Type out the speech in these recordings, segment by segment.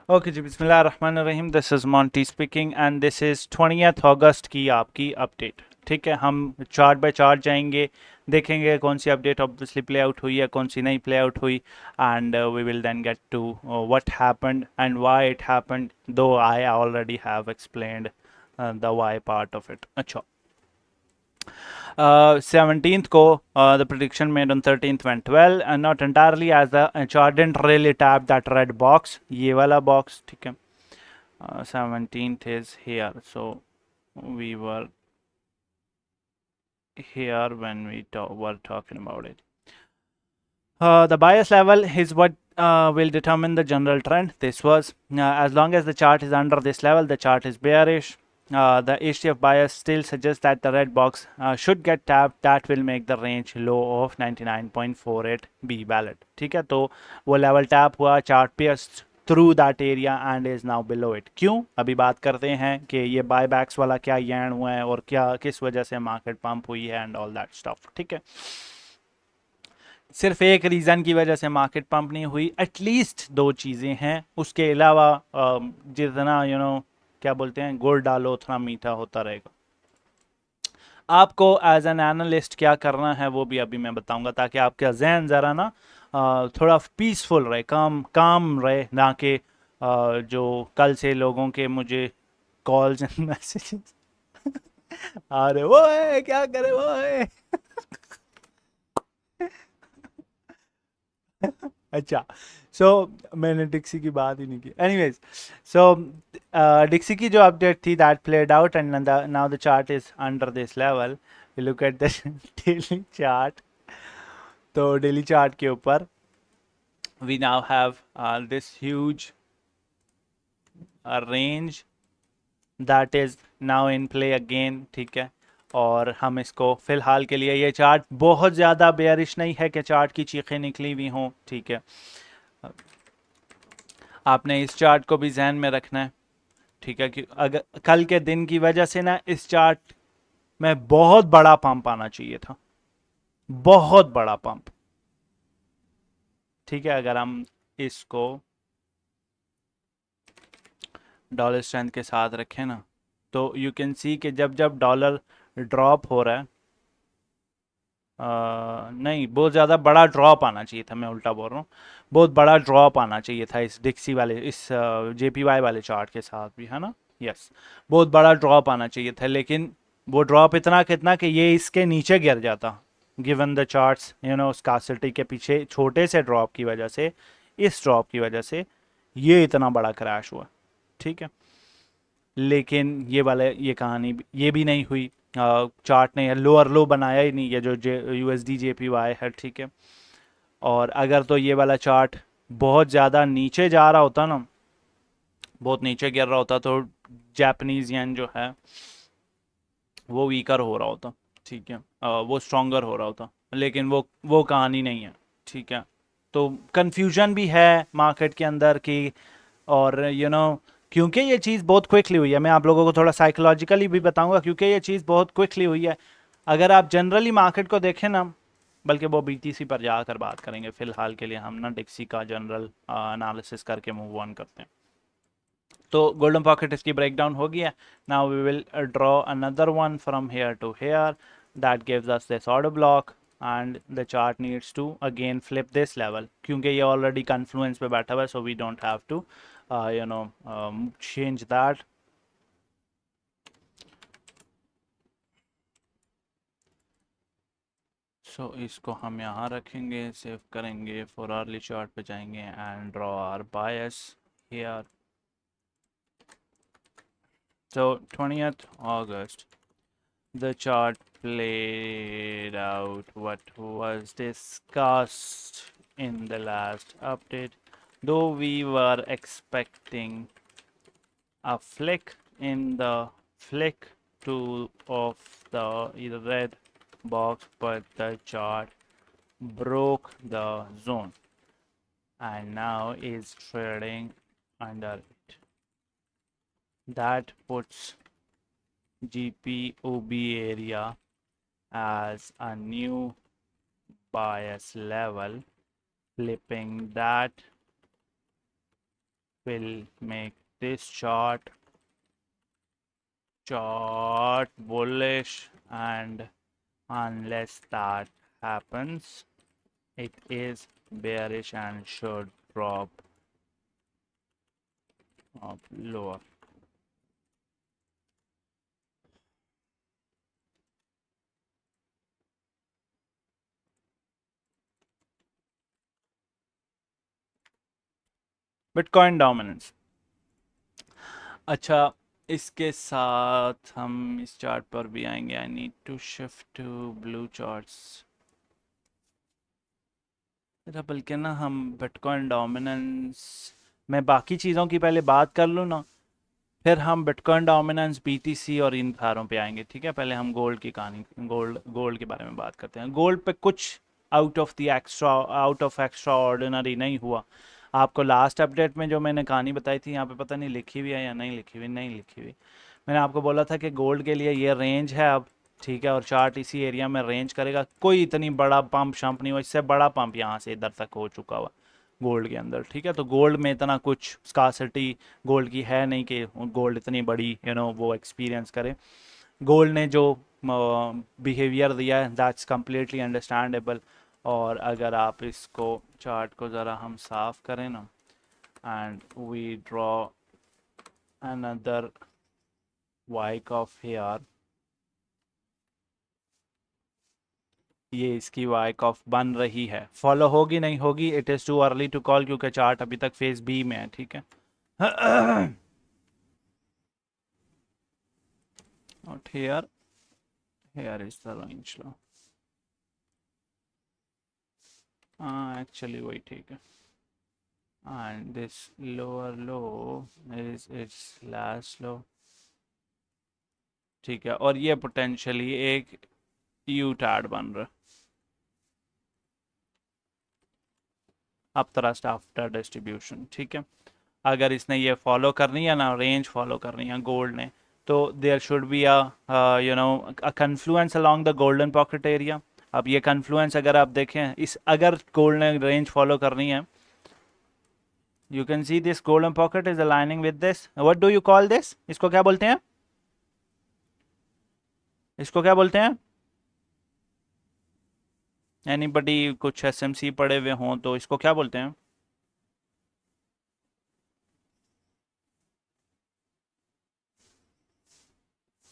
Okay जी, बिस्मिल्लाहिर्रहमानिर्रहीम। This is Monty speaking and this is 20th अगस्त की आपकी अपडेट। ठीक है, हम चार्ट बाय चार्ट जाएंगे, देखेंगे कौन सी अपडेट ऑब्वियसली प्ले आउट हुई है, कौन सी नहीं प्ले आउट हुई, and we will then get to what happened and why it happened, though I already have explained the why part of it. अच्छा, 17th को the prediction made on 13th went well and not entirely as the chart didn't really tap that red box, ये वाला box। ठीक है, 17th is here, so we were here when we were talking about it. The bias level is what will determine the general trend. This was as long as the chart is under this level, the chart is bearish. The HDF bias still suggests that the red box should get tapped. That will make the range low of 99.48 be valid. ठीक है, तो वो level tap हुआ, chart pierced through that area and is now below it. क्यों, अभी बात करते हैं कि ये बाय बैक्स वाला क्या यैन हुआ है और क्या किस वजह से मार्केट पंप हुई है एंड ऑल दैट स्टफ। ठीक है, सिर्फ एक रीज़न की वजह से मार्केट पंप नहीं हुई, एटलीस्ट दो चीज़ें हैं। उसके अलावा जितना क्या बोलते हैं, गुड़ डालो उतना मीठा होता रहेगा। आपको एज एन एनालिस्ट क्या करना है वो भी अभी मैं बताऊंगा, ताकि आपका जहन ज़रा ना थोड़ा पीसफुल रहे, काम काम रहे, ना कि जो कल से लोगों के मुझे कॉल्स एंड मैसेजेस आ रहे, वो है क्या करे वो है। अच्छा, सो मैंने डिक्सी की बात ही नहीं की। एनीवेज, सो डिक्सी की जो अपडेट थी that played out and now the chart is under this level. We look at the daily chart. तो डेली चार्ट के ऊपर we now have this huge range that is now in play again. ठीक है, और हम इसको फिलहाल के लिए, ये चार्ट बहुत ज़्यादा बेयरिश नहीं है कि चार्ट की चीखें निकली हुई हों। ठीक है, आपने इस चार्ट को भी जहन में रखना है। ठीक है, कि अगर कल के दिन की वजह से ना इस चार्ट में बहुत बड़ा पंप आना चाहिए था, बहुत बड़ा पंप। ठीक है, अगर हम इसको डॉलर स्ट्रेंथ के साथ रखें ना, तो यू कैन सी कि जब जब डॉलर ड्रॉप हो रहा है, नहीं, बहुत ज़्यादा बड़ा ड्रॉप आना चाहिए था, मैं उल्टा बोल रहा हूँ। बहुत बड़ा ड्रॉप आना चाहिए था इस डिक्सी वाले, इस जेपीवाई वाले चार्ट के साथ भी, है ना। यस, बहुत बड़ा ड्रॉप आना चाहिए था, लेकिन वो ड्रॉप इतना कितना कि ये इसके नीचे गिर जाता, गिवन द चार्ट्स स्कार्सिटी के पीछे छोटे से ड्रॉप की वजह से, इस ड्रॉप की वजह से ये इतना बड़ा क्रैश हुआ। ठीक है, लेकिन ये कहानी ये भी नहीं हुई। चार्ट ने लोअर लो बनाया ही नहीं, ये जो यूएसडी जेपीवाई है। ठीक है, और अगर तो ये वाला चार्ट बहुत ज़्यादा नीचे जा रहा होता ना, बहुत नीचे गिर रहा होता, तो जापानीज येन जो है वो वीकर हो रहा होता। ठीक है, वो स्ट्रोंगर हो रहा होता, लेकिन वो कहानी नहीं है। ठीक है, तो कंफ्यूजन भी है मार्केट के अंदर की, और क्योंकि ये चीज़ बहुत क्विकली हुई है, मैं आप लोगों को थोड़ा साइकोलॉजिकली भी बताऊंगा, क्योंकि ये चीज़ बहुत क्विकली हुई है। अगर आप जनरली मार्केट को देखें ना, बल्कि वो बीटीसी पर जाकर बात करेंगे, फिलहाल के लिए हम ना डिक्सी का जनरल एनालिसिस करके मूव ऑन करते हैं। तो गोल्डन पॉकेट इसकी ब्रेक डाउन हो गया। Now we will draw another one from here to here that gives us this order block, and the chart needs to again flip this level, क्योंकि ये already confluence पे बैठा हुआ है, so we don't have to change that। So इसको हम यहाँ रखेंगे, सेव करेंगे, फॉर अर्ली चार्ट पे जाएंगे and draw our bias here. So 20th August, the chart played out what was discussed in the last update, though we were expecting a flick in the flick to of the red box, but the chart broke the zone and now is trading under it. That puts GPOB area as a new bias level, flipping that will make this chart bullish, and unless that happens, it is bearish and should drop lower. Bitcoin dominance. अच्छा, इसके साथ हम इस chart पर भी आएंगे। I need to shift to blue charts. बल्कि ना हम बिटकॉइन डोमिनेंस में बाकी चीज़ों की पहले बात कर लूँ ना, फिर हम बिटकॉइन डोमिनेंस, बीटीसी और इन सारों पे आएंगे। ठीक है, पहले हम गोल्ड की कहानी, गोल्ड के बारे में बात करते हैं। गोल्ड पे कुछ आउट ऑफ एक्स्ट्रा ऑर्डिनरी नहीं हुआ। आपको लास्ट अपडेट में जो मैंने कहानी बताई थी, यहाँ पे पता नहीं लिखी हुई है या नहीं लिखी हुई, नहीं लिखी हुई। मैंने आपको बोला था कि गोल्ड के लिए ये रेंज है अब, ठीक है, और चार्ट इसी एरिया में रेंज करेगा। कोई इतनी बड़ा पंप शंप नहीं हुआ, इससे बड़ा पंप यहाँ से इधर तक हो चुका हुआ गोल्ड के अंदर। ठीक है, तो गोल्ड में इतना कुछ स्कासिटी गोल्ड की है नहीं कि गोल्ड इतनी बड़ी वो एक्सपीरियंस करे। गोल्ड ने जो बिहेवियर दिया है, दैट्स कम्प्लीटली अंडरस्टैंडेबल। और अगर आप इसको चार्ट को ज़रा हम साफ करें ना, एंड वी ड्रॉ अनदर वाइक ऑफ हेयर, ये इसकी वाइक ऑफ बन रही है। फॉलो होगी नहीं होगी, it is too early to call, क्योंकि चार्ट अभी तक फेज बी में है। ठीक है not here is the range low। हाँ, एक्चुअली वही ठीक है। And this lower low is it's last low. ठीक है, और ये पोटेंशियली एक यू टैड बन रहा है अप थ्रस्ट आफ्टर डिस्ट्रीब्यूशन। ठीक है, अगर इसने ये फॉलो करनी है ना, रेंज फॉलो करनी है गोल्ड ने, तो there should be a confluence along the golden pocket area. अब ये कन्फ्लुएंस अगर आप देखें, इस अगर गोल्ड ने रेंज फॉलो करनी है, you can see this golden pocket is aligning with this. What do you call this? इसको क्या बोलते हैं? इसको क्या बोलते हैं? एनीबडी कुछ एसएमसी पढ़े हुए हों तो इसको क्या बोलते हैं?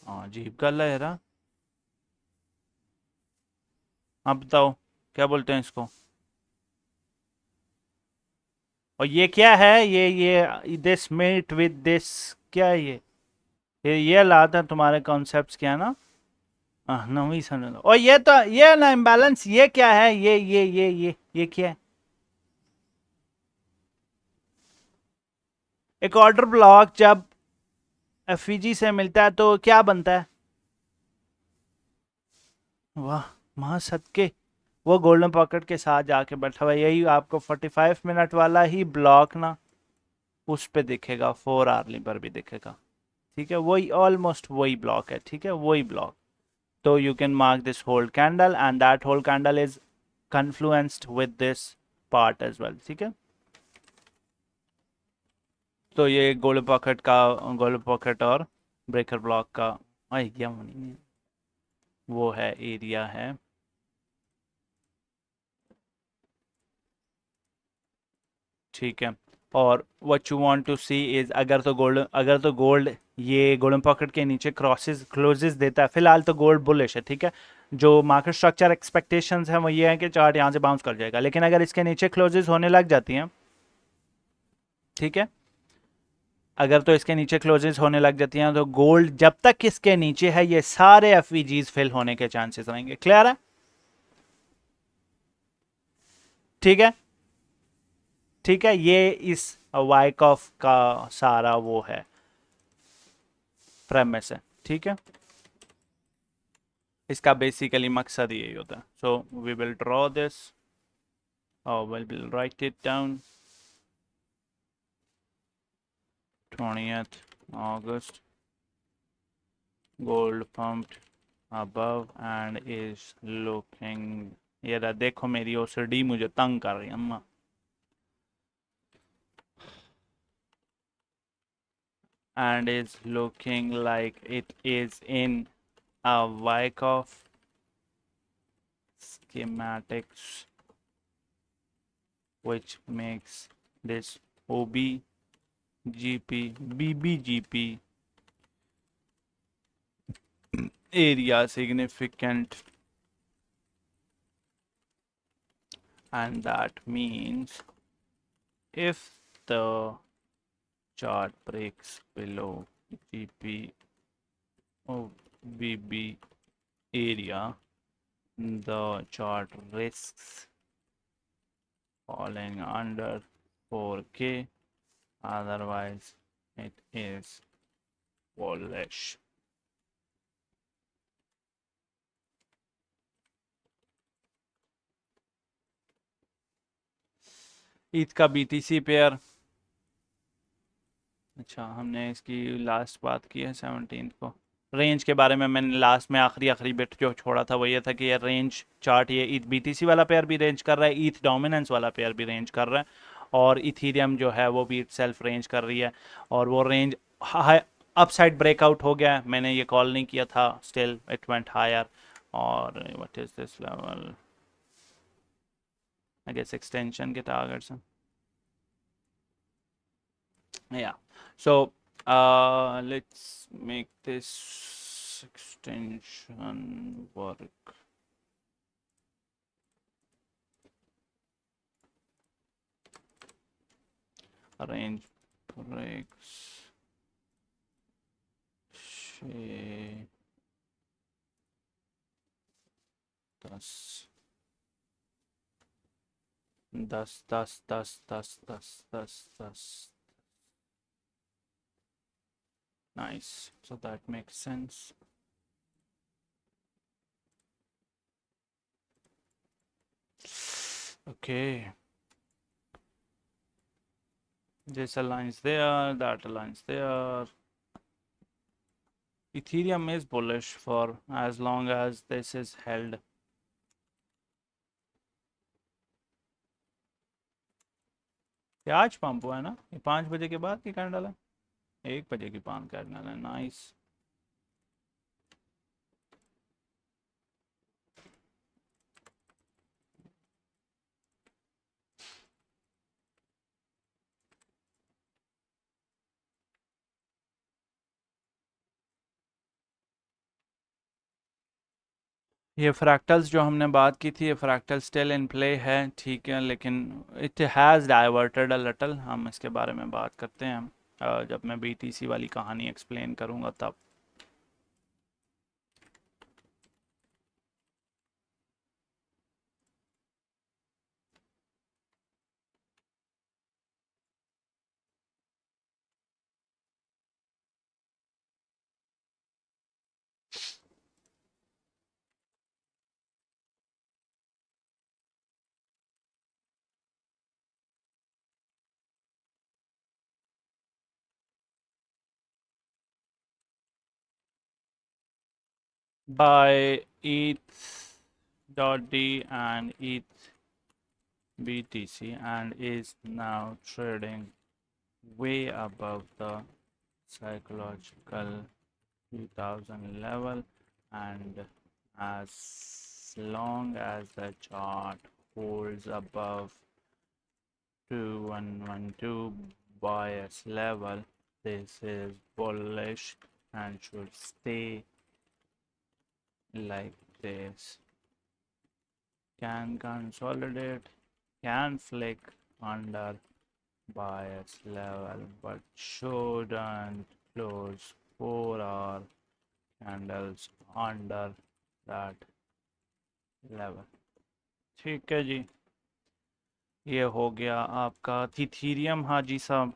हाँ, अजीब गल है यार। आप बताओ क्या बोलते हैं इसको? और ये क्या है? ये दिस मेट विद दिस, क्या है ये लाता है तुम्हारे कॉन्सेप्ट्स क्या है ना? नवी समझ लो। और ये तो ये ना इम्बैलेंस, ये क्या है? ये क्या है? एक ऑर्डर ब्लॉक जब एफईजी से मिलता है तो क्या बनता है? वाह, माँ सदके, वो गोल्डन पॉकेट के साथ जाके बैठा हुआ है। यही आपको 45 मिनट वाला ही ब्लॉक ना उस पे दिखेगा, 4 आवर्ली पर भी दिखेगा। ठीक है, वही ऑलमोस्ट वही ब्लॉक है। ठीक है, वही ब्लॉक। तो you can mark this whole candle, and that whole candle is confluenced with this part as well. ठीक है, तो ये गोल्डन पॉकेट और ब्रेकर ब्लॉक का क्या वो है, एरिया है। ठीक है, और what you want to see is, अगर तो गोल्ड ये गोल्डन पॉकेट के नीचे क्रॉसेस क्लोजेस देता है, फिलहाल तो गोल्ड बुलिश है। ठीक है, जो मार्केट स्ट्रक्चर एक्सपेक्टेशंस है वो ये है कि चार्ट यहाँ से बाउंस कर जाएगा, लेकिन अगर इसके नीचे क्लोजेस होने लग जाती हैं, ठीक है, अगर तो इसके नीचे क्लोजेस होने लग जाती हैं, तो गोल्ड जब तक इसके नीचे है, ये सारे एफवीजीज फिल होने के चांसेस रहेंगे। क्लियर है? ठीक है, ठीक है, ये इस वाइकॉफ का सारा वो है, प्रेमिस है। ठीक है, इसका बेसिकली मकसद यही होता है। So we will draw this, और will write it down. 20th August, gold pumped above and is looking, ये रहा, देखो मेरी ओसीडी मुझे तंग कर रही है अम्मा। and is looking like it is in a Wyckoff schematics, which makes this BBGP area significant, and that means if the chart breaks below GP or BB area, the chart risks falling under 4K, otherwise it is bullish. Eid का BTC pair, अच्छा हमने इसकी last बात की है 17 को। Range के बारे में मैंने लास्ट में आखिरी बिट जो छोड़ा था वो ये था कि ये रेंज चार्ट, ये ईथ BTC वाला पेयर भी रेंज कर रहा है, ईथ डोमिनेंस वाला पेयर भी रेंज कर रहा है, और इथीरियम जो है वो भी सेल्फ रेंज कर रही है, और वो रेंज अपसाइड ब्रेकआउट हो गया है। मैंने ये कॉल नहीं किया था, स्टिल इट वेंट हायर, और what is this level, I guess extension के टारगेट्स हैं, yeah. So let's make this extension work. Arrange breaks. She thus thus. Nice. So that makes sense. Okay. This aligns there, that aligns there. Ethereum is bullish for as long as this is held. ये आज pump हुआ है ना, ये 5 बजे के बाद की कैंडल है, 1 बजे की पान कैंडल है। नाइस। ये फ्रैक्टल्स जो हमने बात की थी, ये फ्रैक्टल स्टिल इन प्ले है, ठीक है, लेकिन it has diverted a little. हम इसके बारे में बात करते हैं जब मैं BTC वाली कहानी एक्सप्लेन करूँगा तब। By ETH.D and ETH BTC, and is now trading way above the psychological 2000 level, and as long as the chart holds above 2112 bias level, this is bullish and should stay like this. Can consolidate, can flick under bias level, but shouldn't close 4-hour candles under that level. ठीक है जी, ये हो गया आपका Ethereum. हाँ जी साहब,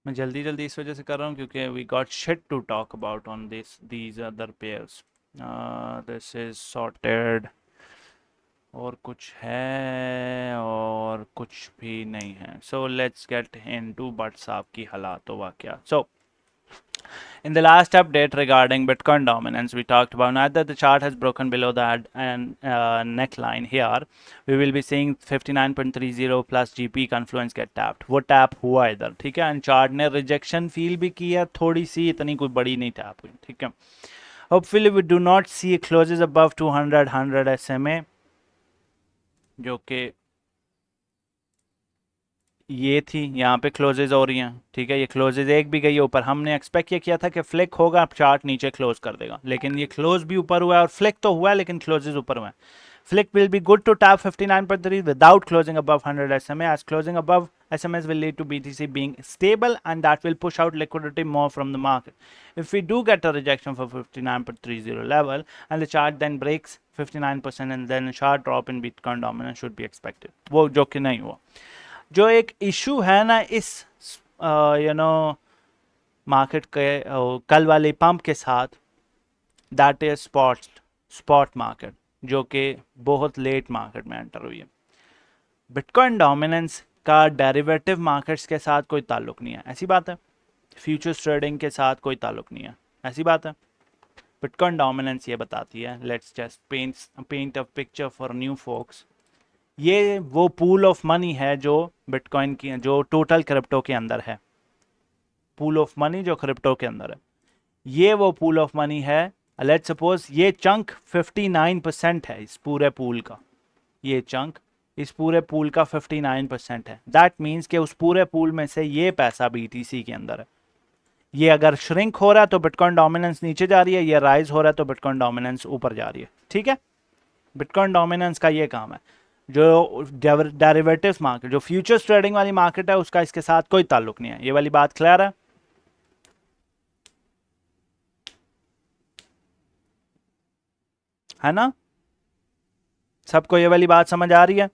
मैं जल्दी जल्दी इस वजह से कर रहा हूँ क्योंकि we got shit to talk about on these other pairs. This is sorted, और कुछ है और कुछ भी नहीं है। सो लेट्स गेट इनटू बट साहब की हालात वाकया। So In the last update regarding Bitcoin dominance, we talked about now that the chart has broken below that and neckline here, we will be seeing 59.30 plus GP confluence get tapped. वो tap हुआ इधर, ठीक है, and chart ने rejection feel भी किया थोड़ी सी, इतनी कोई बड़ी नहीं टैप हुई, ठीक है. Hopefully we do not see closes above 200 SMA, जो कि ये थी, यहाँ पे क्लोजेज हो रही हैं, ठीक है, ये क्लोजेज एक भी गई है ऊपर. हमने एक्सपेक्ट ये किया था कि फ्लिक होगा, चार्ट नीचे क्लोज कर देगा, लेकिन ये क्लोज भी ऊपर हुआ है और फ्लिक तो हुआ है लेकिन क्लोजेज ऊपर हुए हैं. Flick will be good to tap 59.3 without closing above 100 SMA, as closing above SMAs will lead to BTC being stable and that will push out liquidity more from the market. If we do get a rejection for 59.30 level and the chart then breaks 59% and then a sharp drop in Bitcoin dominance should be expected. वो जो कि नहीं हुआ. जो एक issue है ना इस मार्केट के कल वाले पंप के साथ, दैट इज स्पॉट मार्केट, जो कि बहुत लेट मार्केट में एंटर हुई है. बिटकॉइन डोमिनेंस का डेरिवेटिव मार्केट्स के साथ कोई ताल्लुक नहीं है, ऐसी बात है. फ्यूचर्स ट्रेडिंग के साथ कोई ताल्लुक नहीं है, ऐसी बात है. बिटकॉइन डोमिनेंस ये बताती है, let's just paint a picture for new folks. ये वो पूल ऑफ मनी है जो बिटकॉइन की, जो टोटल क्रिप्टो के अंदर है. पूल ऑफ मनी जो क्रिप्टो के अंदर है, ये वो पूल ऑफ मनी है. लेट्स सपोज ये चंक 59% है इस पूरे पूल का, ये चंक इस पूरे पूल का 59% है. दैट मीन्स कि उस पूरे पूल में से ये पैसा BTC के अंदर है. ये अगर श्रिंक हो रहा है तो बिटकॉइन डोमिनेंस नीचे जा रही है, ये राइज हो रहा है तो बिटकॉइन डोमिनेंस ऊपर जा रही है, ठीक है. बिटकॉइन डोमिनेंस का ये काम है. जो डेरिवेटिव्स मार्केट, जो फ्यूचर्स ट्रेडिंग वाली मार्केट है, उसका इसके साथ कोई ताल्लुक नहीं है. ये वाली बात क्लियर है ना? सबको ये वाली बात समझ आ रही है?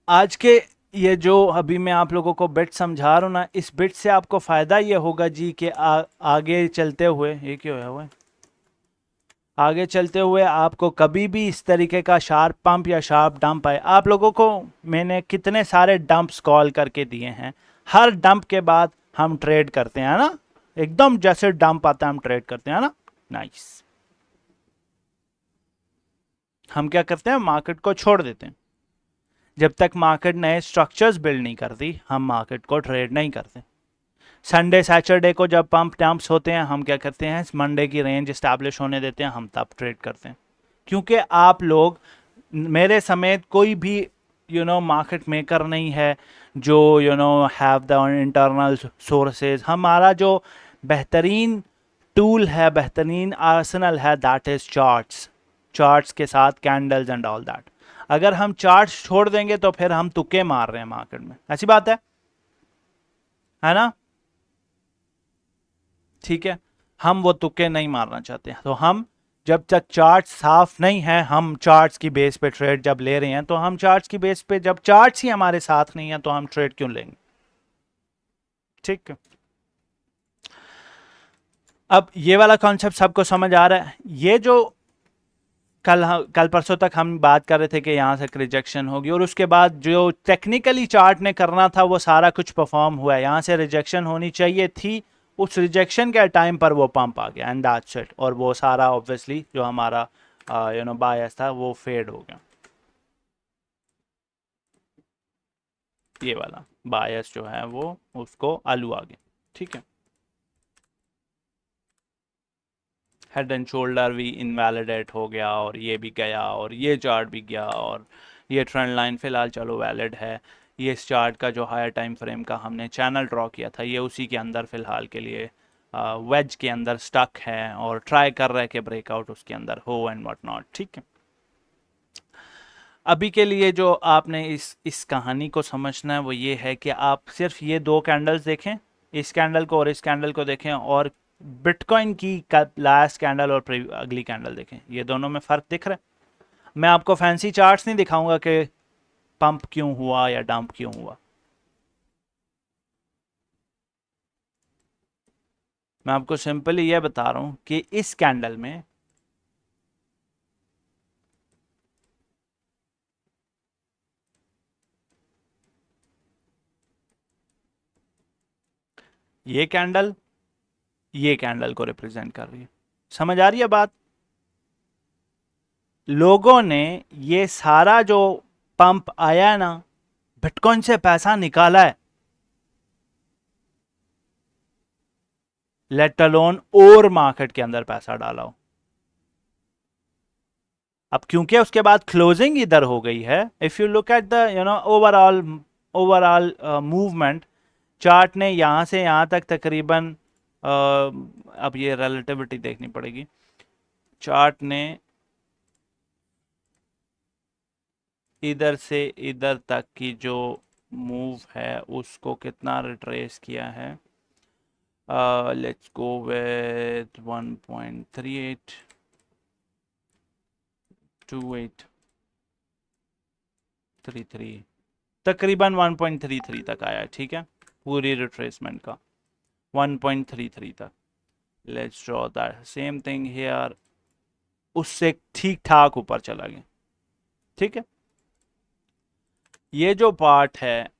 आज के ये जो अभी मैं आप लोगों को बिट समझा रहा हूँ ना, इस बिट से आपको फायदा ये होगा जी कि आगे चलते हुए, ये क्यों है हुआ, आगे चलते हुए आपको कभी भी इस तरीके का शार्प पंप या शार्प डंप आए. आप लोगों को मैंने कितने सारे डंप्स कॉल करके दिए हैं. हर डंप के बाद हम ट्रेड करते हैं ना, एकदम जैसे डंप आता है हम ट्रेड करते हैं ना. नाइस. हम क्या करते हैं, मार्केट को छोड़ देते हैं. जब तक मार्केट नए स्ट्रक्चर्स बिल्ड नहीं करती, हम मार्केट को ट्रेड नहीं करते. संडे सैटरडे को जब पंप डंप्स होते हैं, हम क्या करते हैं, मंडे की रेंज इस्टेब्लिश होने देते हैं, हम तब ट्रेड करते हैं. क्योंकि आप लोग मेरे समेत कोई भी मार्केट मेकर नहीं है जो हैव द इंटरनल सोर्सेज. हमारा जो बेहतरीन टूल है, बेहतरीन आर्सेनल है, दैट इज चार्ट्स के साथ कैंडल्स एंड ऑल दैट. अगर हम चार्ट्स छोड़ देंगे तो फिर हम तुक्के मार रहे हैं मार्केट में, ऐसी बात है ना? ठीक है, हम वो तुक्के नहीं मारना चाहते. तो हम जब तक चार्ट साफ नहीं है, हम चार्ट्स की बेस पे ट्रेड जब ले रहे हैं, तो हम चार्ट्स की बेस पे, जब चार्ट्स ही हमारे साथ नहीं है तो हम ट्रेड क्यों लेंगे? ठीक है. अब ये वाला कॉन्सेप्ट सबको समझ आ रहा है. ये जो कल परसों तक हम बात कर रहे थे कि यहाँ से रिजेक्शन होगी, और उसके बाद जो टेक्निकली चार्ट ने करना था वो सारा कुछ परफॉर्म हुआ है. यहाँ से रिजेक्शन होनी चाहिए थी, उस रिजेक्शन के टाइम पर वो पंप आ गया एंड दैट्स इट. और वो सारा ऑब्वियसली जो हमारा बायस था वो फेड हो गया. ये वाला बायस जो है वो उसको आलू आ गया. ठीक है. हेड एंड शोल्डर भी इनवैलिडेट हो गया और ये भी गया और ये चार्ट भी गया और ये ट्रेंड लाइन फिलहाल चलो वैलिड है. ये इस चार्ट का जो हायर टाइम फ्रेम का हमने चैनल ड्रॉ किया था, ये उसी के अंदर फिलहाल के लिए वेज के अंदर स्टक है और ट्राई कर रहे हैं कि ब्रेकआउट उसके अंदर हो एंड व्हाट नॉट. ठीक है. अभी के लिए जो आपने इस कहानी को समझना है वो ये है कि आप सिर्फ ये दो कैंडल्स देखें, इस कैंडल को और इस कैंडल को देखें, और बिटकॉइन की लास्ट कैंडल और अगली कैंडल देखें. ये दोनों में फ़र्क दिख रहा है. मैं आपको फैंसी चार्ट्स नहीं दिखाऊंगा कि पंप क्यों हुआ या डंप क्यों हुआ. मैं आपको सिंपली ये बता रहा हूं कि इस कैंडल में ये कैंडल को रिप्रेजेंट कर रही है। समझ आ रही है बात? लोगों ने ये सारा जो पंप आया है ना, बिटकॉइन से पैसा निकाला है, लेट अलोन और मार्केट के अंदर पैसा डाला हो। अब क्योंकि उसके बाद क्लोजिंग इधर हो गई है, if you look at the overall movement, chart ने यहां से यहां तक तकरीबन अब ये रिलेटिविटी देखनी पड़ेगी। चार्ट ने इधर से इधर तक की जो मूव है उसको कितना रिट्रेस किया है? लेट्स गो विथ 1.3828 33, तकरीबन 1.33 तक आया है, ठीक है, पूरी रिट्रेसमेंट का 1.33 तक। Let's draw that same thing here, उससे ठीक ठाक ऊपर चला गया, ठीक है। ये जो पार्ट है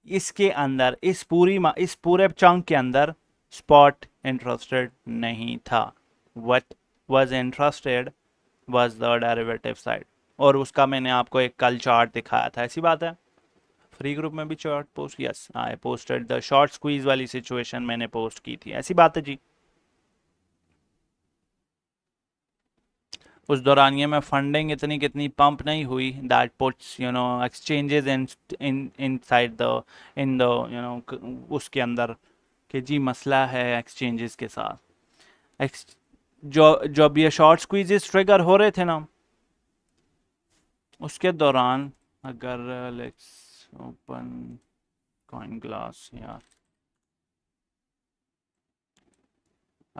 इसके अंदर इस पूरे चंक के अंदर स्पॉट इंटरेस्टेड नहीं था। What was interested was the derivative side, और उसका मैंने आपको एक कल चार्ट दिखाया था, ऐसी बात है। फ्री ग्रुप में भी chart post, yes I posted the short squeeze वाली सिचुएशन मैंने पोस्ट की थी, ऐसी बात है जी। उस दौरानिए में फंडिंग इतनी कितनी पंप नहीं हुई, that puts exchanges in side the in the उसके अंदर कि जी मसला है एक्सचेंजेस के साथ। जब ये शॉर्ट स्क्वीजेस ट्रिगर हो रहे थे ना, उसके दौरान अगर लेट्स ओपन कॉइन ग्लास, यार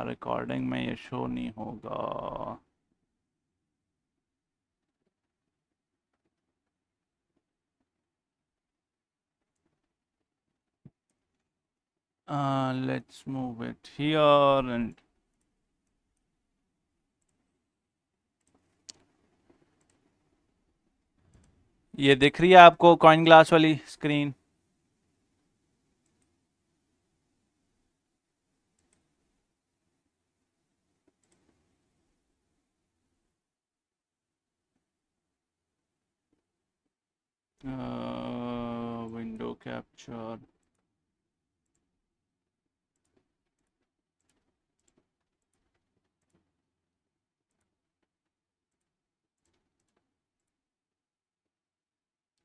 रिकॉर्डिंग में ये शो नहीं होगा। Let's move it here and ये दिख रही है आपको कॉइन ग्लास वाली स्क्रीन? विंडो कैप्चर,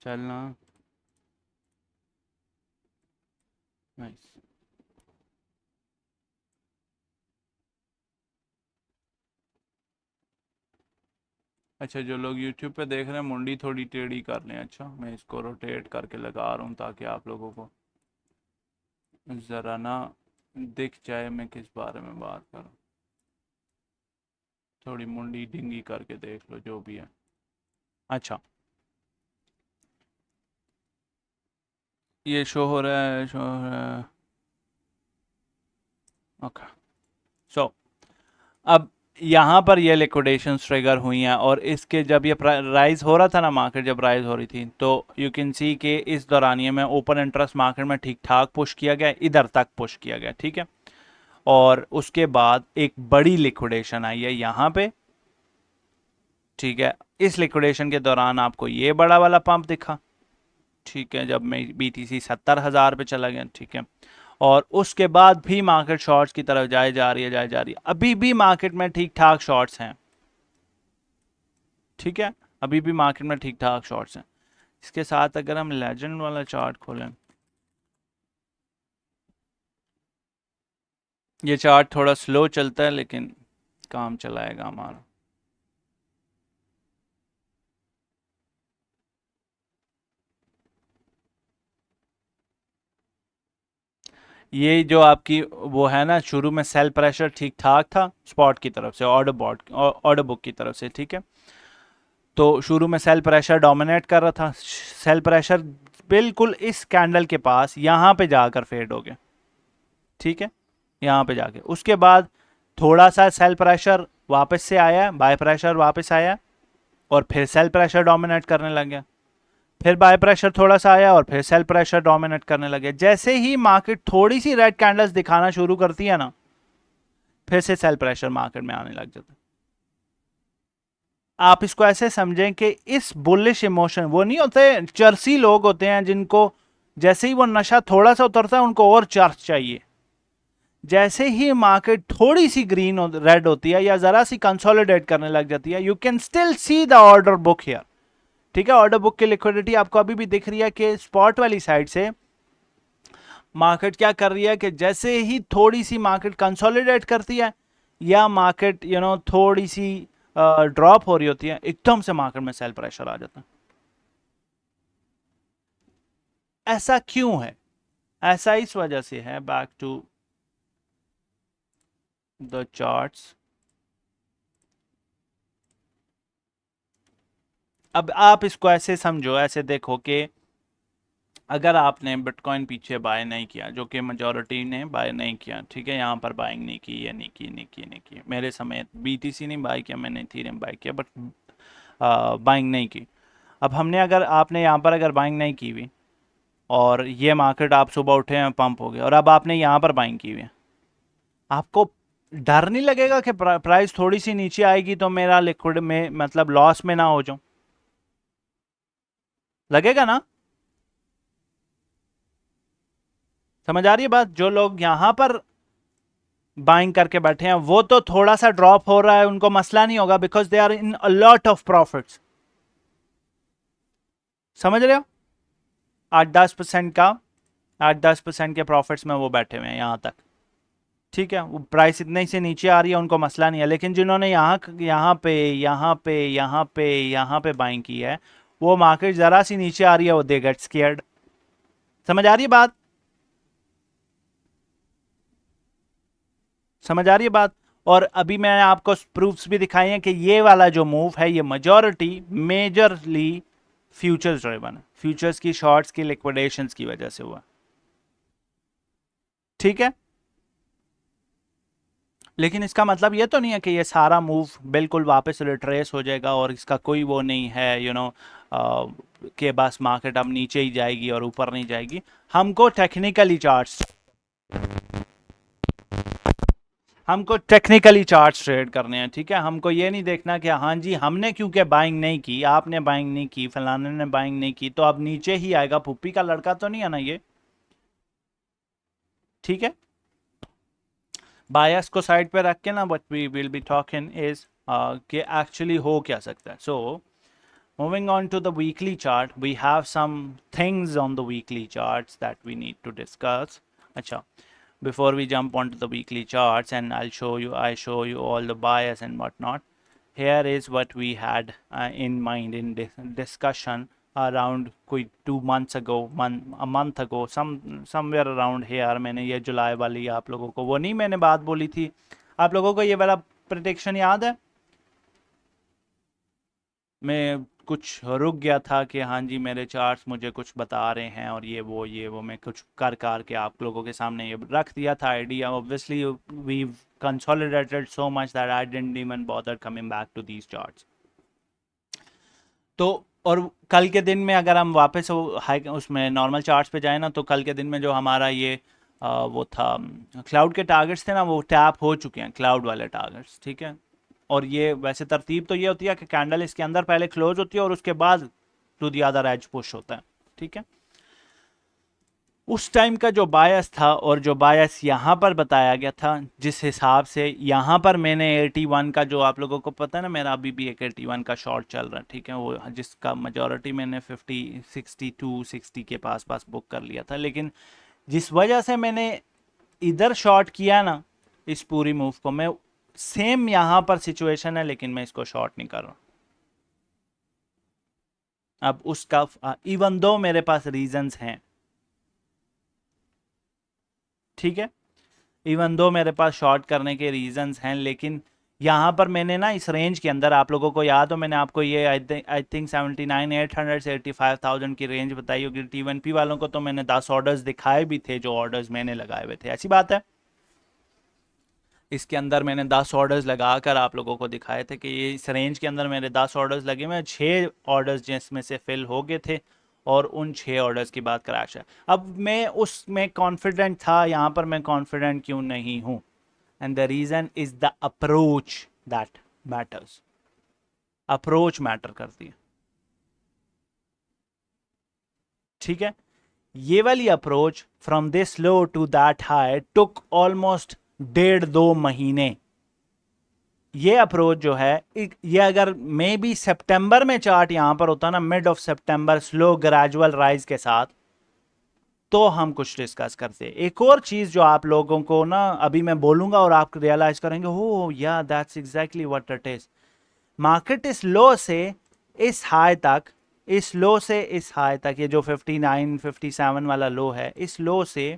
चलना, नाइस। अच्छा, जो लोग YouTube पे देख रहे हैं मुंडी थोड़ी टेढ़ी कर लें। अच्छा, मैं इसको रोटेट करके लगा रहा हूँ ताकि आप लोगों को ज़रा ना दिख जाए मैं किस बारे में बात कर रहा हूँ। थोड़ी मुंडी ढिंगी करके देख लो जो भी है। अच्छा, ये शो हो रहा है, शो हो रहा है, ओके। सो अब यहाँ पर ये लिक्विडेशन ट्रिगर हुई हैं, और इसके जब ये राइज हो रहा था ना, मार्केट जब राइज हो रही थी, तो यू कैन सी कि इस दौरानिए में ओपन इंटरेस्ट मार्केट में ठीक ठाक पुश किया गया, इधर तक पुश किया गया, ठीक है। और उसके बाद एक बड़ी लिक्विडेशन आई है यहाँ पे, ठीक है। इस लिक्विडेशन के दौरान आपको ये बड़ा वाला पंप दिखा, ठीक है, जब मैं BTC 70,000 पे चला गया, ठीक है। और उसके बाद भी मार्केट शॉर्ट्स की तरफ जाए जा रही है, अभी भी मार्केट में ठीक ठाक शॉर्ट्स हैं, ठीक है, अभी भी मार्केट में ठीक ठाक शॉर्ट्स हैं। इसके साथ अगर हम लेजेंड वाला चार्ट खोलें, ये चार्ट थोड़ा स्लो चलता है लेकिन काम चलाएगा हमारा। ये जो आपकी वो है ना, शुरू में सेल प्रेशर ठीक ठाक था स्पॉट की तरफ से, ऑर्डर बुक की तरफ से, ठीक है। तो शुरू में सेल प्रेशर डोमिनेट कर रहा था, सेल प्रेशर बिल्कुल इस कैंडल के पास यहाँ पे जाकर फेड हो गया, ठीक है, यहाँ पे जाके। उसके बाद थोड़ा सा सेल प्रेशर वापस से आया, बाय प्रेशर वापस आया, और फिर सेल प्रेशर डोमिनेट करने लग गया। फिर बाय प्रेशर थोड़ा सा आया और फिर सेल प्रेशर डोमिनेट करने लगे। जैसे ही मार्केट थोड़ी सी रेड कैंडल्स दिखाना शुरू करती है ना, फिर से सेल प्रेशर मार्केट में आने लग जाता है। आप इसको ऐसे समझें कि इस बुलिश इमोशन, वो नहीं होते चर्सी लोग होते हैं जिनको जैसे ही वो नशा थोड़ा सा उतरता है उनको और चर्च चाहिए। जैसे ही मार्केट थोड़ी सी ग्रीन रेड होती है या जरा सी कंसोलिडेट करने लग जाती है, you can still see the order book here. ठीक है, ऑर्डर बुक की लिक्विडिटी आपको अभी भी दिख रही है कि स्पॉट वाली साइड से मार्केट क्या कर रही है कि जैसे ही थोड़ी सी मार्केट कंसोलिडेट करती है या मार्केट थोड़ी सी ड्रॉप हो रही होती है, एकदम से मार्केट में सेल प्रेशर आ जाता है। ऐसा क्यों है? ऐसा इस वजह से है, बैक टू द चार्ट्स। अब आप इसको ऐसे समझो, ऐसे देखो कि अगर आपने बिटकॉइन पीछे बाय नहीं किया, जो कि मेजॉरिटी ने बाय नहीं किया, ठीक है, यहाँ पर बाइंग नहीं की, ये नहीं की मेरे समेत, बीटीसी नहीं बाय किया, मैंने इथेरियम बाय किया, बट बाइंग नहीं की। अब हमने अगर आपने यहाँ पर अगर बाइंग नहीं की हुई और ये मार्केट आप सुबह उठे हैं पंप हो गया और अब आपने यहाँ पर बाइंग की हुई है, आपको डर नहीं लगेगा कि प्राइस थोड़ी सी नीचे आएगी तो मेरा लिक्विड में मतलब लॉस में ना हो जाऊं? लगेगा ना? समझ आ रही है बात? जो लोग यहां पर बाइंग करके बैठे हैं वो तो थोड़ा सा ड्रॉप हो रहा है उनको मसला नहीं होगा, because they are in a lot of profits. समझ रहे हो? 8-10% का, 8-10% के प्रॉफिट्स में वो बैठे हुए हैं यहां तक। ठीक है, वो प्राइस इतने से नीचे आ रही है उनको मसला नहीं है, लेकिन जिन्होंने यहाँ पे बाइंग की है, वो मार्केट जरा सी नीचे आ रही है वो दे गेट स्केयर्ड। समझ आ रही है बात? समझ आ रही है बात? और अभी मैंने आपको प्रूफ्स भी दिखाए हैं कि ये वाला जो मूव है ये मेजॉरिटी मेजरली फ्यूचर्स ड्रिवन है, फ्यूचर्स की शॉर्ट्स की लिक्विडेशंस की वजह से हुआ। ठीक है, लेकिन इसका मतलब ये तो नहीं है कि ये सारा मूव बिल्कुल वापस रिट्रेस हो जाएगा और इसका कोई वो नहीं है कि बस मार्केट अब नीचे ही जाएगी और ऊपर नहीं जाएगी। हमको टेक्निकली चार्ट्स ट्रेड करने हैं। ठीक है, हमको ये नहीं देखना कि हाँ जी हमने क्योंकि बाइंग नहीं की, आपने बाइंग नहीं की, फलाने ने बाइंग नहीं की तो अब नीचे ही आएगा। पुप्पी का लड़का तो नहीं है ना ये? ठीक है, बायस को साइड पे रख के ना what we will be talking is कि एक्चुअली हो क्या सकता है। सो moving on to the weekly chart, we have some things on the weekly charts that we need to discuss. Acha, before we jump onto the weekly charts and I show you all the bias and whatnot. Here is what we had in mind in discussion around कोई 2 months ago, a month ago, somewhere around here। मैंने ये जुलाई वाली आप लोगों को वो नहीं मैंने बात बोली थी, आप लोगों को ये वाला प्रेडिक्शन याद है? मैं कुछ रुक गया था कि हाँ जी मेरे चार्ट्स मुझे कुछ बता रहे हैं और ये वो मैं कुछ कर के आप लोगों के सामने ये रख दिया था idea. Obviously we consolidated so much that I didn't even bother coming back to these charts. तो और कल के दिन में अगर हम वापस हाई उसमें नॉर्मल चार्ट्स पे जाए ना, तो कल के दिन में जो हमारा ये वो था क्लाउड के टारगेट्स थे ना, वो टैप हो चुके हैं क्लाउड वाले टारगेट्स। ठीक है, और ये वैसे तरतीब तो ये होती है कि कैंडल इसके अंदर पहले क्लोज होती है और उसके बाद to the other edge push होता है। ठीक है, उस टाइम का जो बायस था और जो बायस यहाँ पर बताया गया था, जिस हिसाब से यहाँ पर मैंने 81 का, जो आप लोगों को पता है ना मेरा अभी भी एक 81 का शॉर्ट चल रहा है। ठीक है, वो जिसका मेजॉरिटी मैंने 50-62-60 के पास पास बुक कर लिया था, लेकिन जिस वजह से मैंने इधर शॉर्ट किया ना इस पूरी मूव को, मैं सेम यहाँ पर सिचुएशन है लेकिन मैं इसको शॉर्ट नहीं कर रहा। अब उसका इवन दो मेरे पास रीजंस हैं, ठीक है, इवन दो मेरे पास शॉर्ट करने के रीजंस हैं, लेकिन यहाँ पर मैंने ना इस रेंज के अंदर, आप लोगों को याद हो मैंने आपको ये आई थिंक 79,800 से 85,000 की रेंज बताई होगी। T1P वालों को तो मैंने 10 ऑर्डर्स दिखाए भी थे, जो ऑर्डर्स मैंने लगाए हुए थे, ऐसी बात है। इसके अंदर मैंने 10 ऑर्डर्स लगाकर आप लोगों को दिखाए थे कि ये इस रेंज के अंदर मेरे 10 ऑर्डर्स लगे हुए, 6 ऑर्डर्स जिसमें से फिल हो गए थे और उन 6 ऑर्डर्स के बाद क्रैश है। अब मैं उसमें कॉन्फिडेंट था, यहाँ पर मैं कॉन्फिडेंट क्यों नहीं हूँ? And the reason is the approach that matters. Approach matter करती है, ठीक है। ये वाली approach from this low to that high took almost 1.5-2 महीने। ये अप्रोच जो है, ये अगर मे बी सितंबर में चार्ट यहां पर होता ना, mid of September, slow gradual rise के साथ, तो हम कुछ डिस्कस करते। एक और चीज जो आप लोगों को ना अभी मैं बोलूंगा और आप रियलाइज करेंगे, हो या that's exactly what it is. Market इस लो से इस हाई तक, इस लो से इस हाई तक, ये जो 59 57 वाला लो है, इस लो से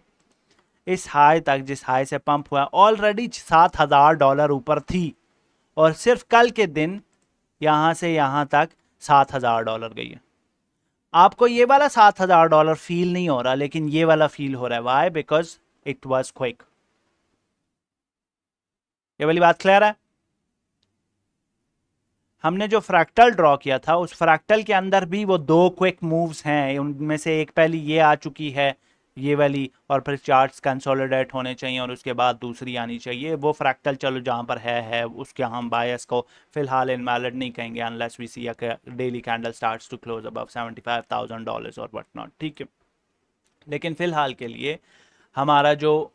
इस हाई तक, जिस हाई से पंप हुआ, ऑलरेडी $7,000 ऊपर थी, और सिर्फ कल के दिन यहां से यहां तक $7,000 गई है। आपको ये वाला $7,000 फील नहीं हो रहा, लेकिन ये वाला फील हो रहा है। Why? Because it was quick. ये वाली बात क्लियर है? हमने जो फ्रैक्टल ड्रॉ किया था, उस फ्रैक्टल के अंदर भी वो 2 क्विक मूव्स हैं। उनमें से एक पहली ये आ चुकी है, ये वाली, और फिर चार्ट्स कंसोलिडेट होने चाहिए और उसके बाद दूसरी आनी चाहिए। वो फ्रैक्टल चलो जहां पर है उसके हम बायस को फिलहाल इनवैलिड नहीं कहेंगे unless we see a daily candle starts to close above $75,000 और व्हाट नॉट, ठीक है। लेकिन फिलहाल के लिए हमारा जो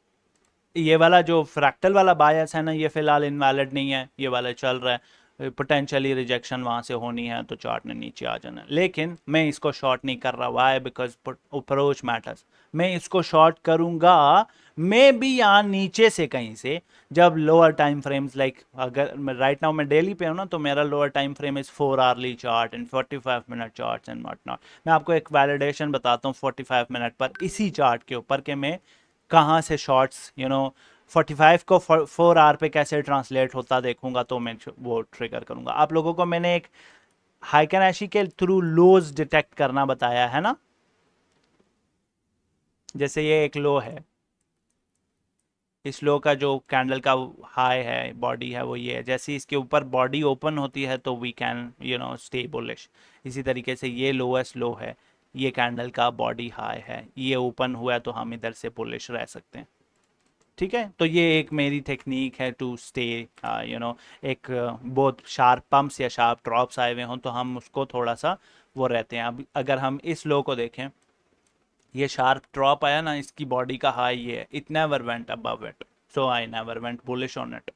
ये वाला जो फ्रैक्टल वाला बायस है ना, ये फिलहाल इनवैलिड नहीं है, ये वाला चल रहा है। पोटेंशियली रिजेक्शन वहां से होनी है तो चार्ट ने नीचे आ जाना है। लेकिन मैं इसको शॉर्ट नहीं कर रहा। वाई? Because approach matters. मैं इसको शॉर्ट करूंगा मे भी यहाँ नीचे से कहीं से, जब लोअर टाइम फ्रेम्स, लाइक अगर राइट नाउ मैं डेली पे हूँ ना, तो मेरा lower time frame is 4 hourly chart and 45 minute chart and what not. मैं आपको एक वैलिडेशन बताता हूँ 45 मिनट पर इसी चार्ट के ऊपर कि मैं कहाँ से शॉर्ट्स 45 को 4 आवर पे कैसे ट्रांसलेट होता देखूंगा, तो मैं वो ट्रिगर करूंगा। आप लोगों को मैंने एक हाइकेनेशी के थ्रू लोज डिटेक्ट करना बताया है ना। जैसे ये एक लो है, इस लो का जो कैंडल का हाई है, बॉडी है, वो ये है। जैसे इसके ऊपर बॉडी ओपन होती है तो वी कैन स्टे बुलिश। इसी तरीके से ये लोएस्ट लो है, ये कैंडल का बॉडी हाई है, ये ओपन हुआ है तो हम इधर से बुलिश रह सकते हैं, ठीक है। तो ये एक मेरी टेक्निक है टू स्टे एक बहुत शार्प पंप्स या शार्प ड्रॉप्स आए हुए हों तो हम उसको थोड़ा सा वो रहते हैं। अब अगर हम इस लो को देखें, ये शार्प ड्रॉप आया ना, इसकी बॉडी का हाई ये है, it never went above it, so I never went bullish on it.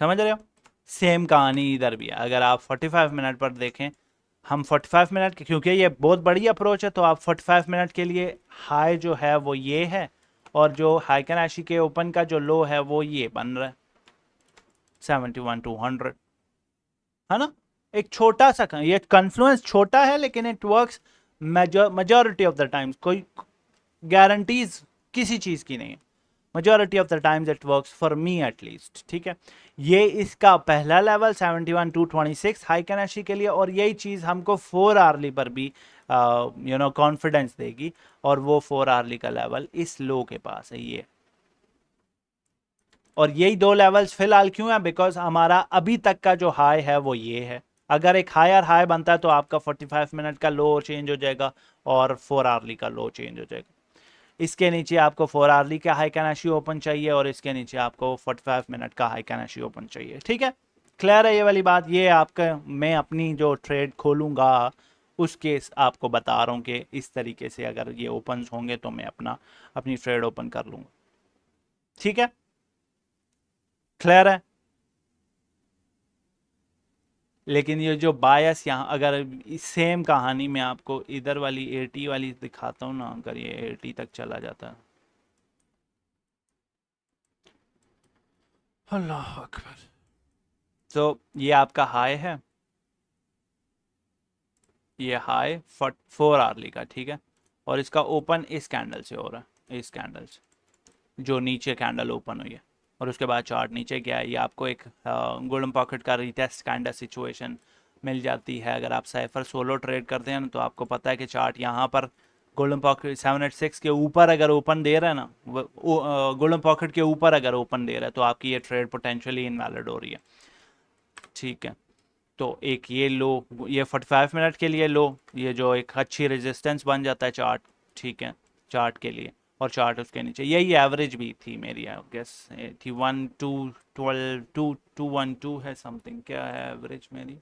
समझ रहे हो? सेम कहानी इधर भी है। अगर आप 45 मिनट पर देखें, हम 45 मिनट के, क्योंकि ये बहुत बड़ी अप्रोच है, तो आप 45 मिनट के लिए हाई जो है वो ये है, और जो हाइकेनेशी के ओपन का जो लो है वो ये बन रहा है 71,200, है ना। एक छोटा सा ये कन्फ्लुएंस छोटा है, लेकिन it works majority of the times. कोई गारंटीज किसी चीज की नहीं है। Majority of the times it works for me at least, ठीक है। ये इसका पहला लेवल 71,226 हाइकेनेशी के लिए, और यही चीज हमको 4 आवर्ली पर भी कॉन्फिडेंस देगी, और वो 4 आवर्ली का लेवल इस लो के पास है ये। और यही 2 लेवल्स फिलहाल क्यों है? बिकॉज हमारा अभी तक का जो हाई है वो ये है। अगर एक हायर हाई बनता है तो आपका 45 मिनट का लो चेंज हो जाएगा और 4 आवर्ली का लो चेंज हो जाएगा। इसके नीचे आपको 4 आवर्ली का हाई कैनेशी ओपन चाहिए, और इसके नीचे आपको 45 मिनट का हाई कैनेशी ओपन चाहिए, ठीक है। क्लियर है ये वाली बात? ये आपका मैं अपनी जो ट्रेड खोलूंगा उसके आपको बता रहा हूँ कि इस तरीके से अगर ये ओपन होंगे तो मैं अपनी ट्रेड ओपन कर लूंगा, ठीक है। क्लियर है? लेकिन ये जो बायस यहाँ, अगर सेम कहानी में आपको इधर वाली 80 वाली दिखाता हूँ ना, अगर ये 80 तक चला जाता है, अल्लाह अकबर, तो ये आपका हाई है, ये हाई 4 आवर्ली का, ठीक है। और इसका ओपन इस कैंडल से हो रहा है, इस कैंडल से जो नीचे कैंडल ओपन हुई है, और उसके बाद चार्ट नीचे गया है। ये आपको एक गोल्डन पॉकेट का रिटेस्ट काइंड ऑफ सिचुएशन मिल जाती है। अगर आप साइफर सोलो ट्रेड करते हैं ना, तो आपको पता है कि चार्ट यहाँ पर गोल्डन पॉकेट 786 के ऊपर अगर ओपन दे रहा है ना, गोल्डन पॉकेट के ऊपर अगर ओपन दे रहा है, तो आपकी ये ट्रेड पोटेंशियली इनवैलिड हो रही है, ठीक है। तो एक ये लो, ये 45 मिनट के लिए लो, ये जो एक अच्छी रेजिस्टेंस बन जाता है चार्ट, ठीक है, चार्ट के लिए। और चार्ट उसके नीचे यही एवरेज भी थी मेरी, आई गेस थी 1 2 12 2 2 1 2 है समथिंग, क्या है एवरेज मेरी,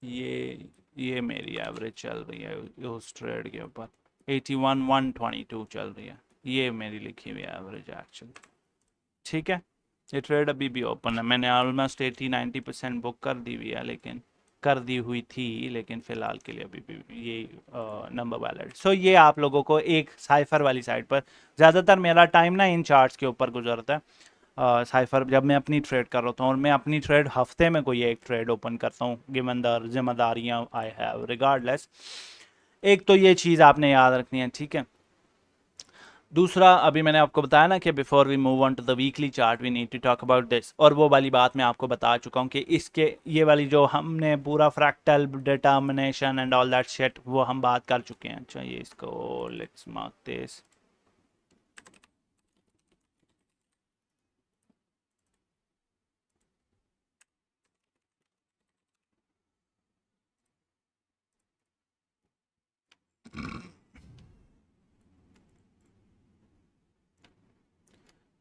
ये मेरी एवरेज चल रही है उस ट्रेड के ऊपर, 81 122 चल रही है, ये मेरी लिखी हुई एवरेज एक्चुअली। ठीक है, ये ट्रेड अभी भी ओपन है, मैंने ऑलमोस्ट 80-90% बुक कर दी हुई है, लेकिन कर दी हुई थी, लेकिन फ़िलहाल के लिए अभी भी ये नंबर वैलिड। सो ये आप लोगों को एक साइफर वाली साइड पर, ज़्यादातर मेरा टाइम ना इन चार्ट्स के ऊपर गुजरता है। साइफर जब मैं अपनी ट्रेड कर रहा हूँ, और मैं अपनी ट्रेड हफ्ते में कोई एक ट्रेड ओपन करता हूँ, गिवन द जिम्मेदारियाँ आई हैव रिगार्डलेस। एक तो ये चीज़ आपने याद रखनी है, ठीक है। दूसरा, अभी मैंने आपको बताया ना कि before we move on to the weekly chart we need to talk about this, और वो वाली बात मैं आपको बता चुका हूँ कि इसके ये वाली जो हमने पूरा fractal determination and all that shit, वो हम बात कर चुके हैं। चाहिए इसको, लेट्स मार्क दिस।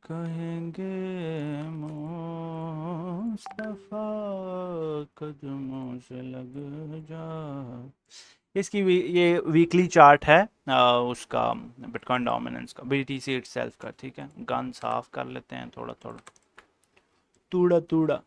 कहेंगे मुस्तफा कदमों से लग जा, ये वीकली चार्ट है उसका, बिटकॉइन डोमिनेंस का, बीटीसी इटसेल्फ का। ठीक है, गन साफ कर लेते हैं थोड़ा थोड़ा, तूड़ा तूड़ा।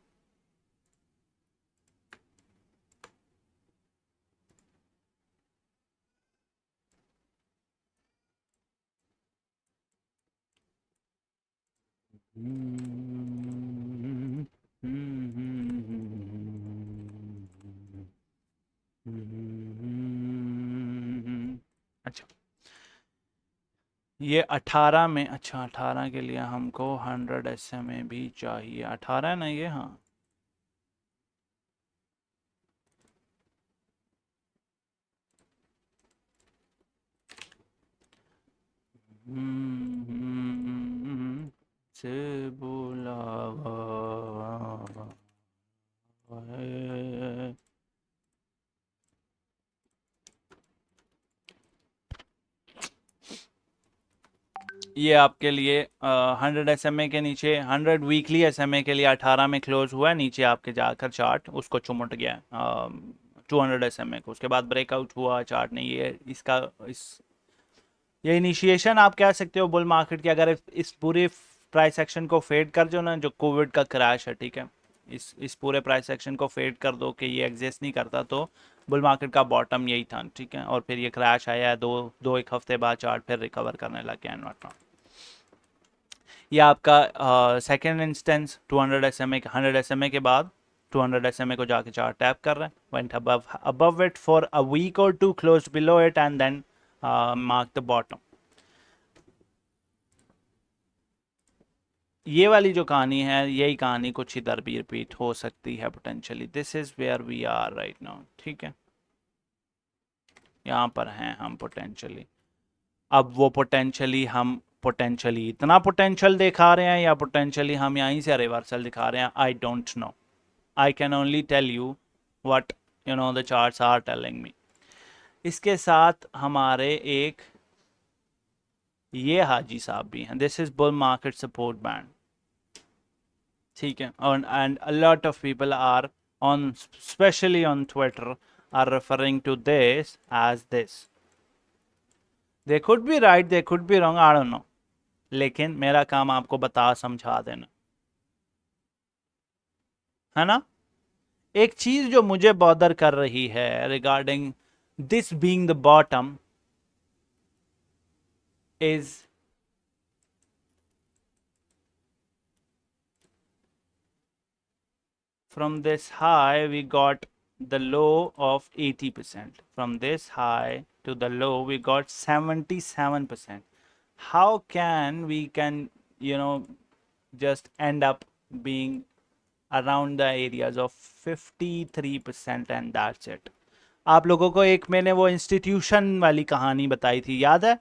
अच्छा, ये 18 में, अच्छा 18 के लिए हमको 100 SMA भी चाहिए, 18 है ना ये, हाँ। से बुलावा है। ये आपके लिए 100 SMA के नीचे, 100 वीकली SMA के लिए 18 में क्लोज हुआ है, नीचे आपके जाकर चार्ट उसको चुमट गया 200 SMA को, उसके बाद ब्रेकआउट हुआ चार्ट ने, ये इसका ये इनिशिएशन आप कह सकते हो बुल मार्केट की। अगर इस पूरे प्राइस एक्शन को फेड कर दो ना, जो कोविड का क्रैश है, ठीक है, इस पूरे प्राइस एक्शन को फेड कर दो कि ये एग्जिस्ट नहीं करता, तो बुल मार्केट का बॉटम यही था, ठीक है। और फिर ये क्रैश आया है, दो एक हफ्ते बाद चार्ट फिर रिकवर करने लग गया एंड व्हाट नॉट। ये आपका सेकेंड इंस्टेंस 200 SMA, 100 SMA के बाद 200 SMA को जाके चार्ट टैप कर रहे हैं, went above it for a week or two, closed below it and then mark the bottom। ये वाली जो कहानी है, यही कहानी कुछ इधर भी रिपीट हो सकती है potentially. This is where we are right now, ठीक है, यहाँ पर हैं हम पोटेंशियली। अब वो पोटेंशियली इतना पोटेंशियल दिखा रहे हैं, या पोटेंशियली हम यहीं से रिवर्सल दिखा रहे हैं, I don't know. I can only tell you what you know the charts are telling me. इसके साथ हमारे एक ये हाजी साहब भी हैं, this is bull market support band, ठीक है। And a lot of people are on, specially on Twitter, are referring to this as this. They could be right, they could be wrong, I don't know, लेकिन मेरा काम आपको बता समझा देना है ना। एक चीज जो मुझे बॉदर कर रही है regarding this being the bottom is, from this high we got the low of 80%, from this high to the low we got 77%. How can we can you know just end up being around the areas of 53% and that's it। आप लोगों को एक मैंने वो institution वाली कहानी बताई थी, याद है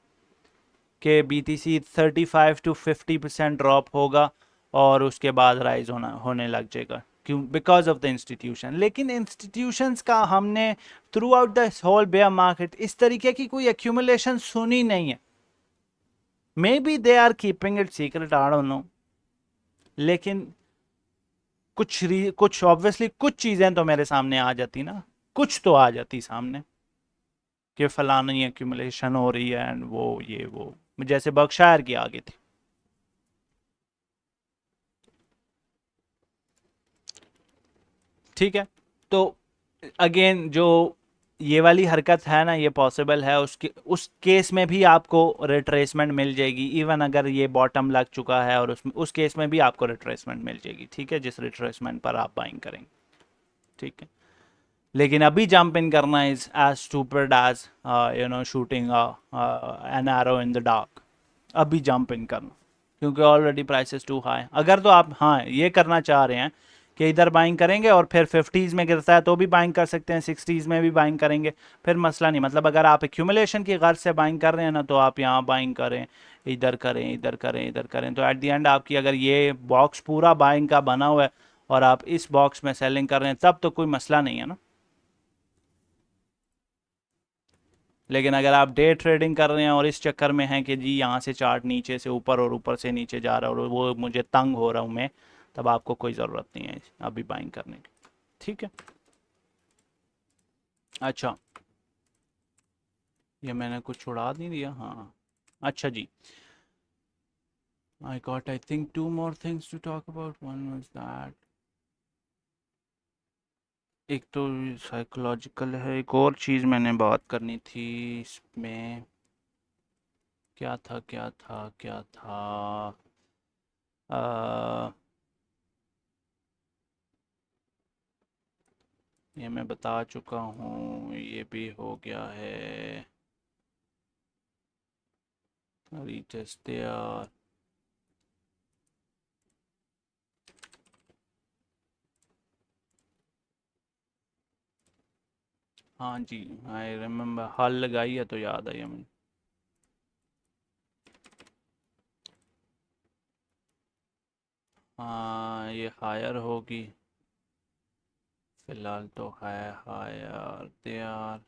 कि BTC 35 to 50% ड्रॉप होगा, और उसके बाद राइज होने लग जाएगा, क्यों? Because of the institution. लेकिन इंस्टीट्यूशंस का हमने throughout the whole bear market इस तरीके की कोई एक्यूमुलेशन सुनी नहीं है। Maybe they are keeping it secret, I don't know, लेकिन कुछ ऑब्वियसली कुछ चीजें तो मेरे सामने आ जाती ना, कुछ तो आ जाती सामने कि फलानी एक्यूमुलेशन हो रही है एंड वो ये वो, जैसे बर्कशायर की आ गई थी। ठीक है, तो अगेन जो ये वाली हरकत है ना, ये पॉसिबल है, उसके उस केस में भी आपको रिट्रेसमेंट मिल जाएगी, इवन अगर ये बॉटम लग चुका है, और उस केस में भी आपको रिट्रेसमेंट मिल जाएगी, ठीक है, जिस रिट्रेसमेंट पर आप बाइंग करेंगे। ठीक है, लेकिन अभी जंप इन करना is as stupid as shooting an arrow in the dark. अभी जंप इन करना, क्योंकि ऑलरेडी प्राइसेस टू हाई। अगर तो आप हाँ ये करना चाह रहे हैं कि इधर बाइंग करेंगे और फिर 50s में गिरता है तो भी बाइंग कर सकते हैं, 60s में भी बाइंग करेंगे, फिर मसला नहीं। मतलब अगर आप एक्यूमुलेशन की गर्ज से बाइंग कर रहे हैं ना, तो आप यहाँ बाइंग करें, इधर करें, इधर करें, इधर करें, तो एट द एंड आपकी अगर ये बॉक्स पूरा बाइंग का बना हुआ है और आप इस बॉक्स में सेलिंग कर रहे हैं, तब तो कोई मसला नहीं है ना। लेकिन अगर आप डे ट्रेडिंग कर रहे हैं और इस चक्कर में हैं कि जी यहाँ से चार्ट नीचे से ऊपर और ऊपर से नीचे जा रहा है और वो मुझे तंग हो रहा हूँ मैं, तब आपको कोई ज़रूरत नहीं है अभी बाइंग करने की। ठीक है, अच्छा, ये मैंने कुछ उड़ा नहीं दिया? हाँ, अच्छा जी। I got I think two more things to talk about. One was that, एक तो साइकोलॉजिकल है, एक और चीज़ मैंने बात करनी थी इसमें, क्या था क्या था क्या था, ये मैं बता चुका हूँ, ये भी हो गया है। रीटेस्ट यार, हाँ जी, आई रिमेम्बर, हल लगाई है तो याद आई है मुझे। हाँ, ये हायर होगी, फिलहाल तो है higher, they are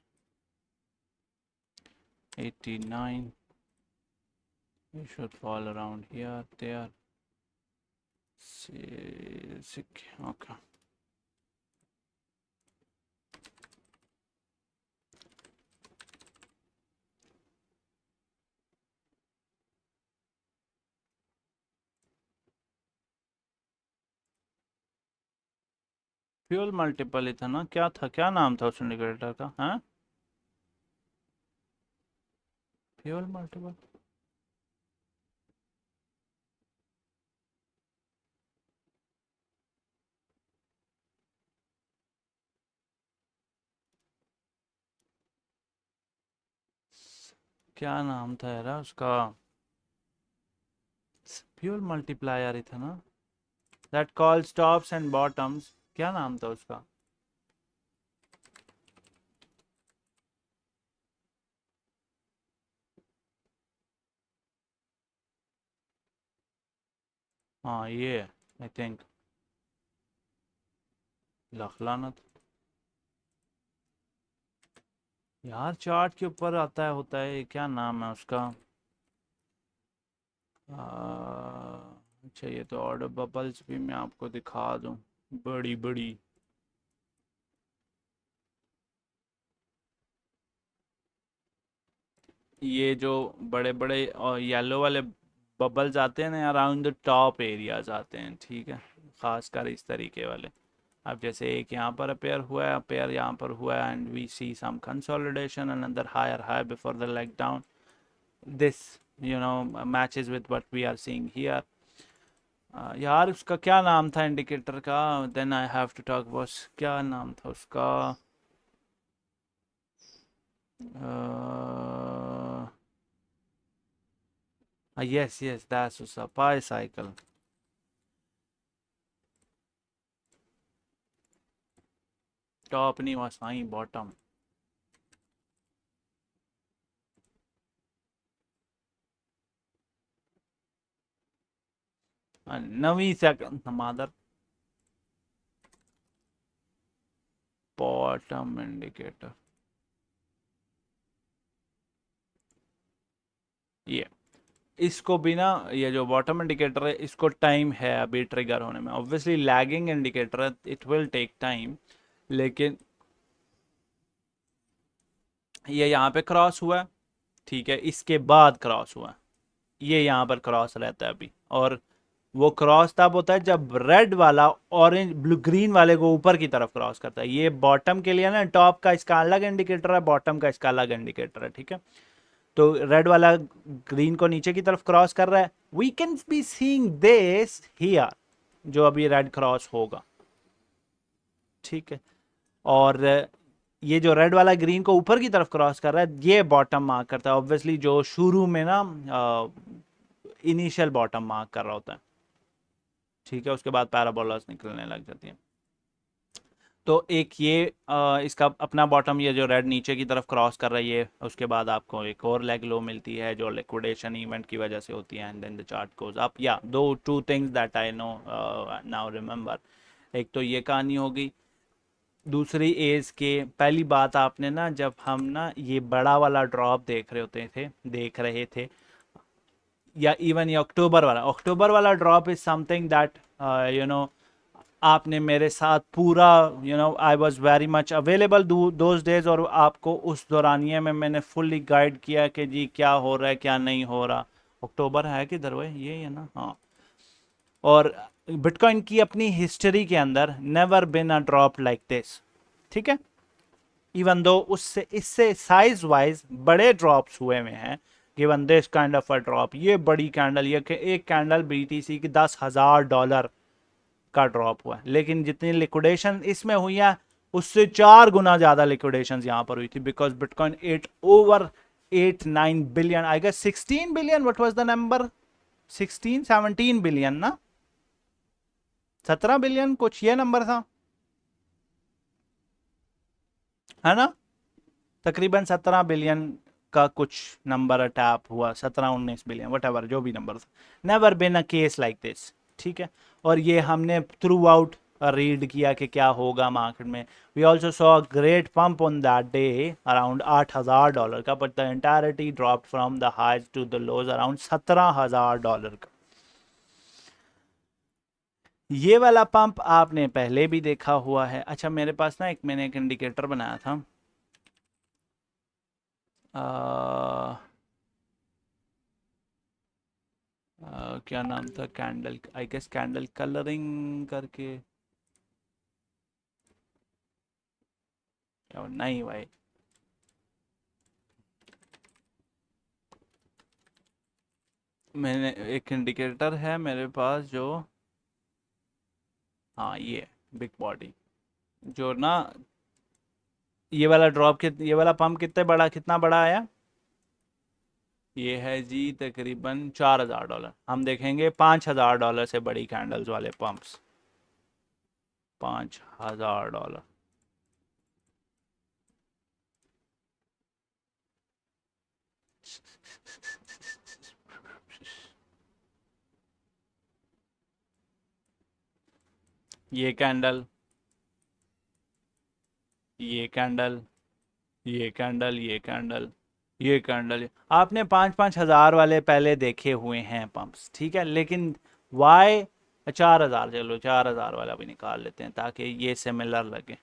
89, it should fall around here, there, okay. Fuel multiple ही था ना, क्या था, क्या नाम था उस इंडिकेटर का? हाँ, फ्यूल मल्टीपल, क्या नाम था यार उसका? फ्यूल मल्टीप्लायर ही था ना, that calls tops and bottoms, क्या नाम था उसका? हाँ, ये आई थिंक, लखलानत यार, चार्ट के ऊपर आता है, होता है, क्या नाम है उसका? अच्छा, ये तो ऑर्डर बबल्स भी मैं आपको दिखा दूं, बड़ी बड़ी, ये जो बड़े बड़े और येलो वाले बबल्स आते हैं ना, अराउंड द टॉप एरियाज आते हैं, ठीक है, खासकर इस तरीके वाले। अब जैसे एक यहाँ पर अपेयर हुआ है, अपेयर यहाँ पर हुआ है, and we see some consolidation, another higher high before the leg down, this matches with what we are seeing here. यार उसका क्या नाम था इंडिकेटर का? Then I have to talk boss, क्या नाम था उसका? यस यस, दैट्स उसका पाई साइकिल। टॉप नहीं हुआ, साई बॉटम। नवी सेकंड मादर बॉटम इंडिकेटर, ये इसको भी ना, ये जो बॉटम इंडिकेटर है इसको टाइम है अभी ट्रिगर होने में। ऑब्वियसली लैगिंग इंडिकेटर है, इट विल टेक टाइम, लेकिन ये यहाँ पे क्रॉस हुआ है, ठीक है, इसके बाद क्रॉस हुआ है, ये यहाँ पर क्रॉस रहता है अभी। और वो क्रॉस तब होता है जब रेड वाला ऑरेंज ब्लू ग्रीन वाले को ऊपर की तरफ क्रॉस करता है। ये बॉटम के लिए ना, टॉप का इसका अलग इंडिकेटर है, बॉटम का इसका अलग इंडिकेटर है, ठीक है। तो रेड वाला ग्रीन को नीचे की तरफ क्रॉस कर रहा है, we can be seeing this here, जो अभी रेड क्रॉस होगा, ठीक है। और ये जो रेड वाला ग्रीन को ऊपर की तरफ क्रॉस कर रहा है, ये बॉटम मार्क करता है ऑब्वियसली, जो शुरू में ना इनिशियल बॉटम मार्क कर रहा होता है, ठीक है। उसके बाद पैराबोलास निकलने लग जाती हैं। तो एक ये इसका अपना बॉटम, ये जो रेड नीचे की तरफ क्रॉस कर रही है, उसके बाद आपको एक और लेग लो मिलती है जो लिक्विडेशन इवेंट की वजह से होती है, and then the chart goes up. या दो two things that I know now remember, एक तो ये कहानी होगी, दूसरी एज के पहली बात आपने ना, जब हम ना ये बड़ा वाला ड्रॉप देख रहे थे, या इवन ये अक्टूबर वाला drop is something that you know, आपने मेरे साथ पूरा, I was very much available those days, और आपको उस दौरानिए में मैंने फुल्ली गाइड किया कि जी क्या हो रहा है क्या नहीं हो रहा। अक्टूबर है किधर हुए, ये है ना, हाँ। और बिटकॉइन की अपनी हिस्ट्री के अंदर never been a drop like this, ठीक है। इवन दो उससे इससे साइज वाइज बड़े ड्रॉप्स हुए हुए हैं, given this kind of a drop, ये बड़ी कैंडल, ये एक कैंडल बीटीसी की $10,000 का ड्रॉप हुआ है, लेकिन जितनी लिक्विडेशन इसमें हुई है उससे 4 गुना ज्यादा लिक्विडेशन यहां पर हुई थी, because bitcoin 8 9 billion, I guess 16 billion, what was the number, 16 17 billion ना, 17 बिलियन कुछ ये नंबर था, है ना, तकरीबन 17 बिलियन का कुछ नंबर टैप हुआ, 17 19 बिलियन वट एवर जो भी नंबर था। Never been a case like this, ठीक है। और ये हमने थ्रू आउट रीड किया कि क्या होगा मार्केट में। We also saw great pump on that day around $8,000 का, but the entirety drop from the highs to the lows around $17,000 का। ये वाला पंप आपने पहले भी देखा हुआ है। अच्छा, मेरे पास ना मैंने एक इंडिकेटर बनाया था, क्या नाम था, candle, I guess candle colouring करके, नहीं भाई, मैंने एक इंडिकेटर है मेरे पास जो, हाँ ये बिग बॉडी, जो ना ये वाला ड्रॉप के, ये वाला पंप कितना बड़ा आया, ये है जी तकरीबन $4,000। हम देखेंगे $5,000 से बड़ी कैंडल्स वाले पंप्स, $5,000। ये कैंडल, ये कैंडल, ये कैंडल, ये कैंडल, ये कैंडल, आपने 5-5 हज़ार वाले पहले देखे हुए हैं पंप्स, ठीक है। लेकिन वाई 4,000, चलो 4,000 वाला भी निकाल लेते हैं ताकि ये सिमिलर लगे।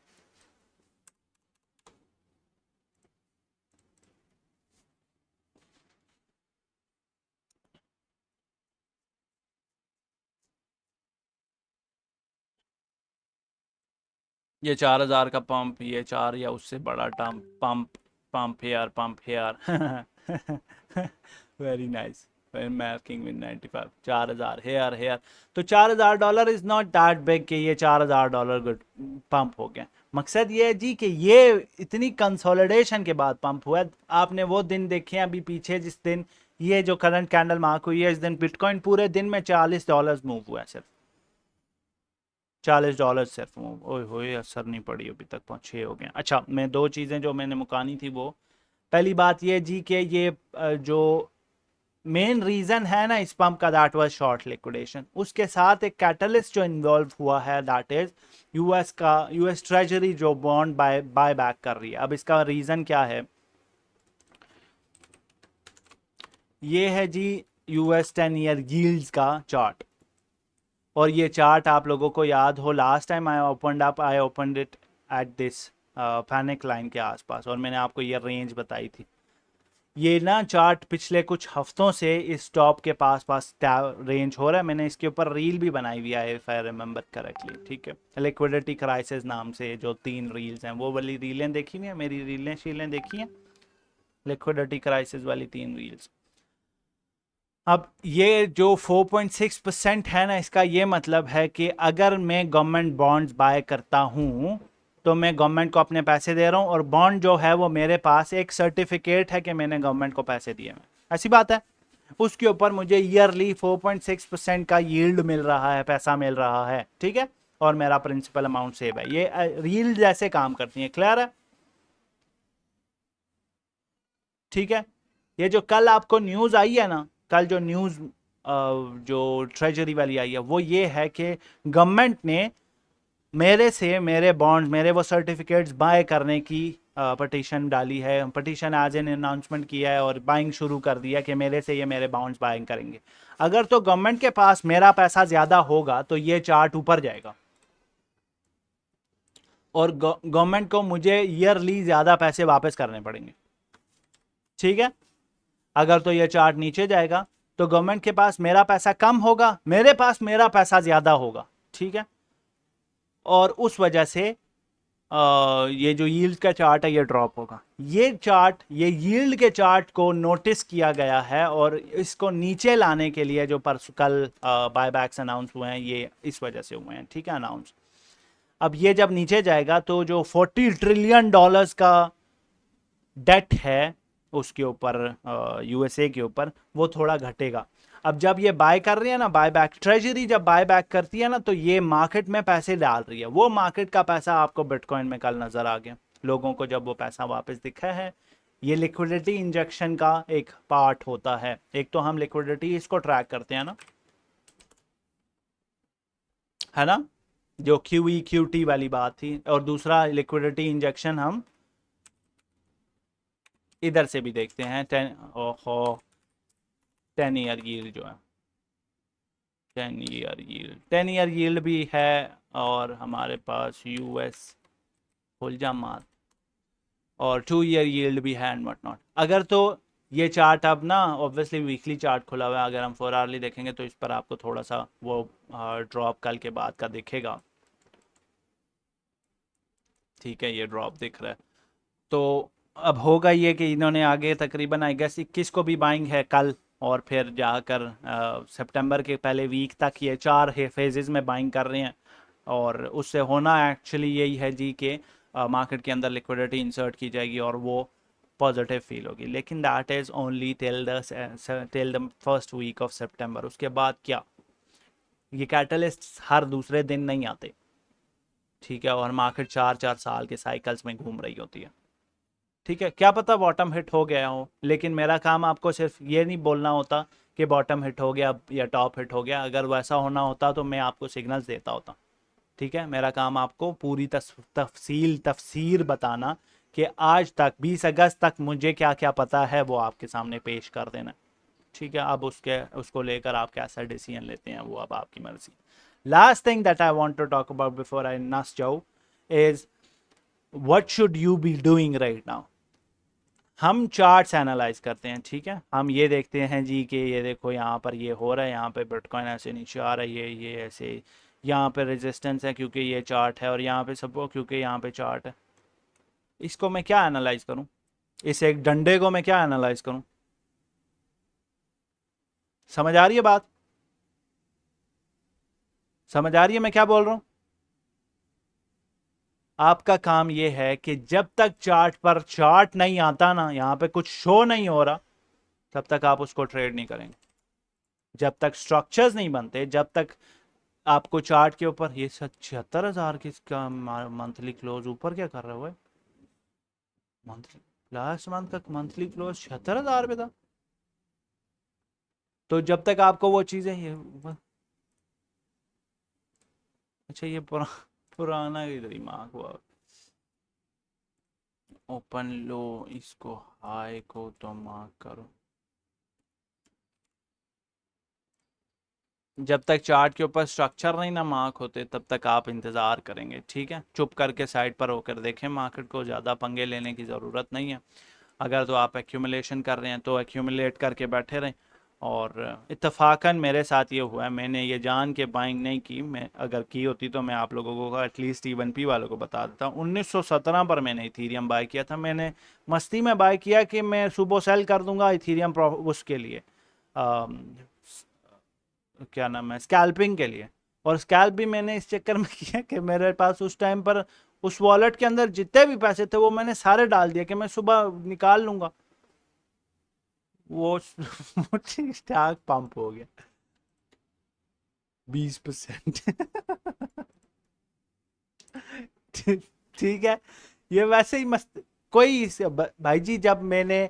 ये 4,000 का पंप, ये 4 या उससे बड़ा टम pump, pump here very nice, making with 95, 4,000 here here. तो $4,000 इज नॉट दैट बिग कि ये $4,000 गुड पंप हो गया। मकसद ये है जी कि ये इतनी कंसोलिडेशन के बाद पंप हुआ। आपने वो दिन देखे हैं अभी पीछे, जिस दिन ये जो करंट कैंडल मार्क हुई है, इस दिन बिटकॉइन पूरे दिन में $40 मूव हुआ है, सिर्फ $40 सिर्फ मूव, ओए होए असर नहीं पड़ी अभी तक, 6 हो गए। अच्छा, मैं दो चीज़ें जो मैंने मुकानी थी वो, पहली बात ये जी कि ये जो मेन रीजन है ना इस पंप का, दैट वाज शॉर्ट लिक्विडेशन। उसके साथ एक कैटलिस्ट जो इन्वॉल्व हुआ है, दैट इज यूएस ट्रेजरी जो बॉन्ड बाय बैक कर रही है। अब इसका रीजन क्या है, ये है जी यूएस 10 ईयर यील्ड्स का चार्ट। और ये चार्ट आप लोगों को याद हो, last time I opened it at this panic line के आसपास, और मैंने आपको ये रेंज बताई थी। ये ना चार्ट पिछले कुछ हफ्तों से इस टॉप के पास पास रेंज हो रहा है। मैंने इसके ऊपर रील भी बनाई हुई है इफ आई रिमेंबर करेक्टली, ठीक है। लिक्विडिटी क्राइसिस नाम से जो 3 रील्स हैं, वो वाली रीलें देखी हुई हैं, मेरी रीलें शीलें देखी हैं, लिक्विडिटी क्राइसिस वाली 3 रील्स। अब ये जो 4.6% है ना, इसका ये मतलब है कि अगर मैं गवर्नमेंट बॉन्ड्स बाय करता हूँ तो मैं गवर्नमेंट को अपने पैसे दे रहा हूँ, और बॉन्ड जो है वो मेरे पास एक सर्टिफिकेट है कि मैंने गवर्नमेंट को पैसे दिए हैं, ऐसी बात है। उसके ऊपर मुझे ईयरली 4.6% का यील्ड मिल रहा है, पैसा मिल रहा है, ठीक है। और मेरा प्रिंसिपल अमाउंट सेव है। ये रील जैसे काम करती है, क्लियर है, ठीक है। ये जो कल आपको न्यूज़ आई है ना, कल जो न्यूज़ जो ट्रेजरी वाली आई है, वो ये है कि गवर्नमेंट ने मेरे से मेरे बॉन्ड्स, मेरे वो सर्टिफिकेट्स बाय करने की पटिशन डाली है, पटिशन एज एन अनाउंसमेंट किया है और बाइंग शुरू कर दिया कि मेरे से ये मेरे बॉन्ड्स बाइंग करेंगे। अगर तो गवर्नमेंट के पास मेरा पैसा ज़्यादा होगा तो ये चार्ट ऊपर जाएगा, और गवर्नमेंट को मुझे ईयरली ज़्यादा पैसे वापस करने पड़ेंगे, ठीक है। अगर तो ये चार्ट नीचे जाएगा तो गवर्नमेंट के पास मेरा पैसा कम होगा, मेरे पास मेरा पैसा ज्यादा होगा, ठीक है। और उस वजह से ये जो यील्ड का चार्ट है ये ड्रॉप होगा। ये चार्ट, ये यील्ड के चार्ट को नोटिस किया गया है, और इसको नीचे लाने के लिए जो कल बायबैक्स अनाउंस हुए हैं, ये इस वजह से हुए हैं, ठीक है, अनाउंस। अब ये जब नीचे जाएगा तो जो $40 ट्रिलियन का डेट है उसके ऊपर, यूएसए के ऊपर, वो थोड़ा घटेगा। अब जब ये बाय कर रही है ना, बाय बैक ट्रेजरी जब बाय बैक करती है ना, तो ये मार्केट में पैसे डाल रही है। वो मार्केट का पैसा आपको बिटकॉइन में कल नजर आ गया लोगों को, जब वो पैसा वापस दिखा है। ये लिक्विडिटी इंजेक्शन का एक पार्ट होता है। एक तो हम लिक्विडिटी इसको ट्रैक करते हैं ना, है ना, जो QE QT वाली बात थी, और दूसरा लिक्विडिटी इंजेक्शन हम इधर से भी देखते हैं। 10 ईयर यील्ड जो है, 10 ईयर यील्ड भी है, और हमारे पास यूएस खुल मात, और 2 ईयर यील्ड भी है एंड वट नॉट। अगर तो ये चार्ट अब ना, ऑब्वियसली वीकली चार्ट खुला हुआ है, अगर हम 4 आवरली देखेंगे तो इस पर आपको थोड़ा सा वो ड्रॉप कल के बाद का दिखेगा, ठीक है, ये ड्रॉप दिख रहा है। तो अब होगा ये कि इन्होंने आगे तकरीबन आई गेस 21 को भी बाइंग है कल, और फिर जाकर सितंबर के पहले वीक तक ये 4 फेजेस में बाइंग कर रहे हैं। और उससे होना एक्चुअली यही है जी कि मार्केट के अंदर लिक्विडिटी इंसर्ट की जाएगी और वो पॉजिटिव फील होगी, लेकिन that is only till the first week of September. उसके बाद क्या, ये कैटलिस्ट हर दूसरे दिन नहीं आते, ठीक है, और मार्केट 4 4 साल के साइकिल्स में घूम रही होती है, ठीक है। क्या पता बॉटम हिट हो गया हो, लेकिन मेरा काम आपको सिर्फ ये नहीं बोलना होता कि बॉटम हिट हो गया या टॉप हिट हो गया। अगर वैसा होना होता तो मैं आपको सिग्नल्स देता होता, ठीक है। मेरा काम आपको पूरी तफसीर बताना कि आज तक 20 अगस्त तक मुझे क्या क्या पता है वो आपके सामने पेश कर देना, ठीक है। अब उसको लेकर आप कैसा डिसीजन लेते हैं वो अब आपकी मर्जी। Last thing that I want to talk about before I नस जाऊ is what should you be doing right now. हम चार्ट्स एनालाइज करते हैं, ठीक है। हम ये देखते हैं जी कि ये देखो यहाँ पर ये हो रहा है, यहाँ पे बिटकॉइन ऐसे नीचे आ रहा है, ये ऐसे, यहाँ पे रेजिस्टेंस है क्योंकि ये चार्ट है, और यहाँ पे सपोर्ट क्योंकि यहाँ पे चार्ट है। इसको मैं क्या एनालाइज करूँ, इस एक डंडे को मैं क्या एनालाइज करूँ, समझ आ रही है बात, समझ आ रही है मैं क्या बोल रहा हूँ। आपका काम ये है कि जब तक चार्ट पर चार्ट नहीं आता ना, यहाँ पे कुछ शो नहीं हो रहा, तब तक आप उसको ट्रेड नहीं करेंगे। जब तक स्ट्रक्चर्स नहीं बनते, जब तक आपको चार्ट के ऊपर ये 76,000 किसका मंथली क्लोज ऊपर क्या कर रहा हुआ है, मंथली लास्ट मंथ का मंथली क्लोज 76,000 पे था। तो जब तक आपको वो चीज़ें ये अच्छा ये पुराना ही दिमाग हुआ। ओपन लो, इसको हाई को तो मार्क करो। जब तक चार्ट के ऊपर स्ट्रक्चर नहीं ना मार्क होते तब तक आप इंतज़ार करेंगे, ठीक है। चुप करके साइड पर होकर देखें मार्केट को, ज़्यादा पंगे लेने की ज़रूरत नहीं है। अगर तो आप एक्यूमुलेशन कर रहे हैं तो एक्यूमुलेट करके बैठे रहें। और इत्तेफाकन मेरे साथ ये हुआ है, मैंने ये जान के बाइंग नहीं की, मैं अगर की होती तो मैं आप लोगों को एटलीस्ट इवन पी वालों को बता देता हूँ। 1917 पर मैंने इथीरियम बाय किया था, मैंने मस्ती में बाय किया कि मैं सुबह सेल कर दूंगा इथीरियम उसके लिए क्या नाम है, स्कैल्पिंग के लिए। और स्कैल्प भी मैंने इस चक्कर में किया कि मेरे पास उस टाइम पर उस वॉलेट के अंदर जितने भी पैसे थे वो मैंने सारे डाल दिए कि मैं सुबह निकाल लूंगा। वो स्टॉक पंप हो गया 20%। ठीक है, ये वैसे ही मस्त। कोई भाई जी जब मैंने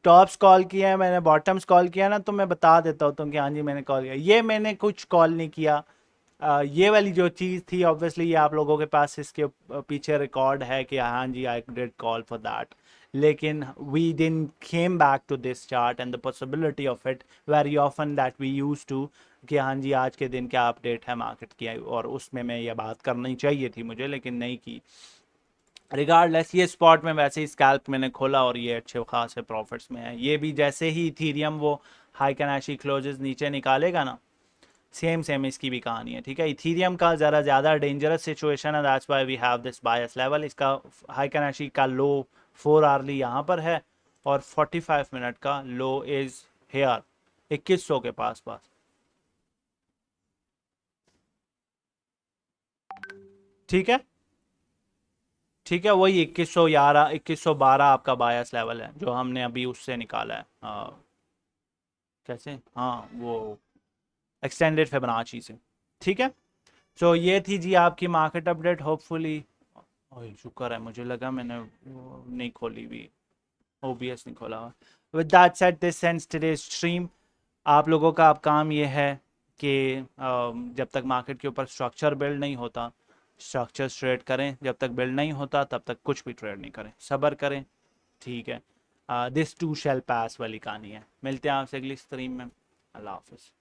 टॉप्स कॉल किया है, मैंने बॉटम्स कॉल किया ना, तो मैं बता देता हूँ तुम कि हाँ जी मैंने कॉल किया, ये मैंने कुछ कॉल नहीं किया। ये वाली जो चीज़ थी ऑब्वियसली ये आप लोगों के पास इसके पीछे रिकॉर्ड है कि हाँ जी I did call for that. लेकिन we didn't came back to this chart and the possibility of it very often that we use to कि हाँ जी आज के दिन क्या अपडेट है मार्केट की, और उसमें मैं ये बात करनी चाहिए थी मुझे लेकिन नहीं की। रिगार्डलेस ये स्पॉट में वैसे ही स्कैल्प मैंने खोला और ये अच्छे खासे प्रॉफिट्स में है। ये भी जैसे ही इथीरियम वो हाई कैनाशी क्लोजेस नीचे निकालेगा ना, सेम सेम इसकी भी कहानी है, ठीक है। इथीरियम का ज़रा ज़्यादा डेंजरस सिचुएशन है, that's why we have this bias level. इसका हाई कैनाशी का लो 4 आवर्ली यहाँ पर है और 45 मिनट का लो इज़ हेयर 2100 के पास पास, ठीक है। ठीक है, वही 2111 2112 आपका बायस लेवल है जो हमने अभी उससे निकाला है। कैसे, हाँ वो एक्सटेंडेड फिबोनाची से, ठीक है। सो ये थी जी आपकी मार्केट अपडेट होपफुली। ओह शुक्र है, मुझे लगा मैंने वो नहीं खोली भी, ओबीएस नहीं खोला हुआ। With that said this sense today's stream. आप लोगों का अब काम ये है कि जब तक मार्केट के ऊपर स्ट्रक्चर बिल्ड नहीं होता स्ट्रक्चर ट्रेड करें, जब तक बिल्ड नहीं होता तब तक कुछ भी ट्रेड नहीं करें, सब्र करें, ठीक है। दिस टू शैल पास वाली कहानी है। मिलते हैं आपसे अगली स्ट्रीम में। अल्लाह हाफिज़।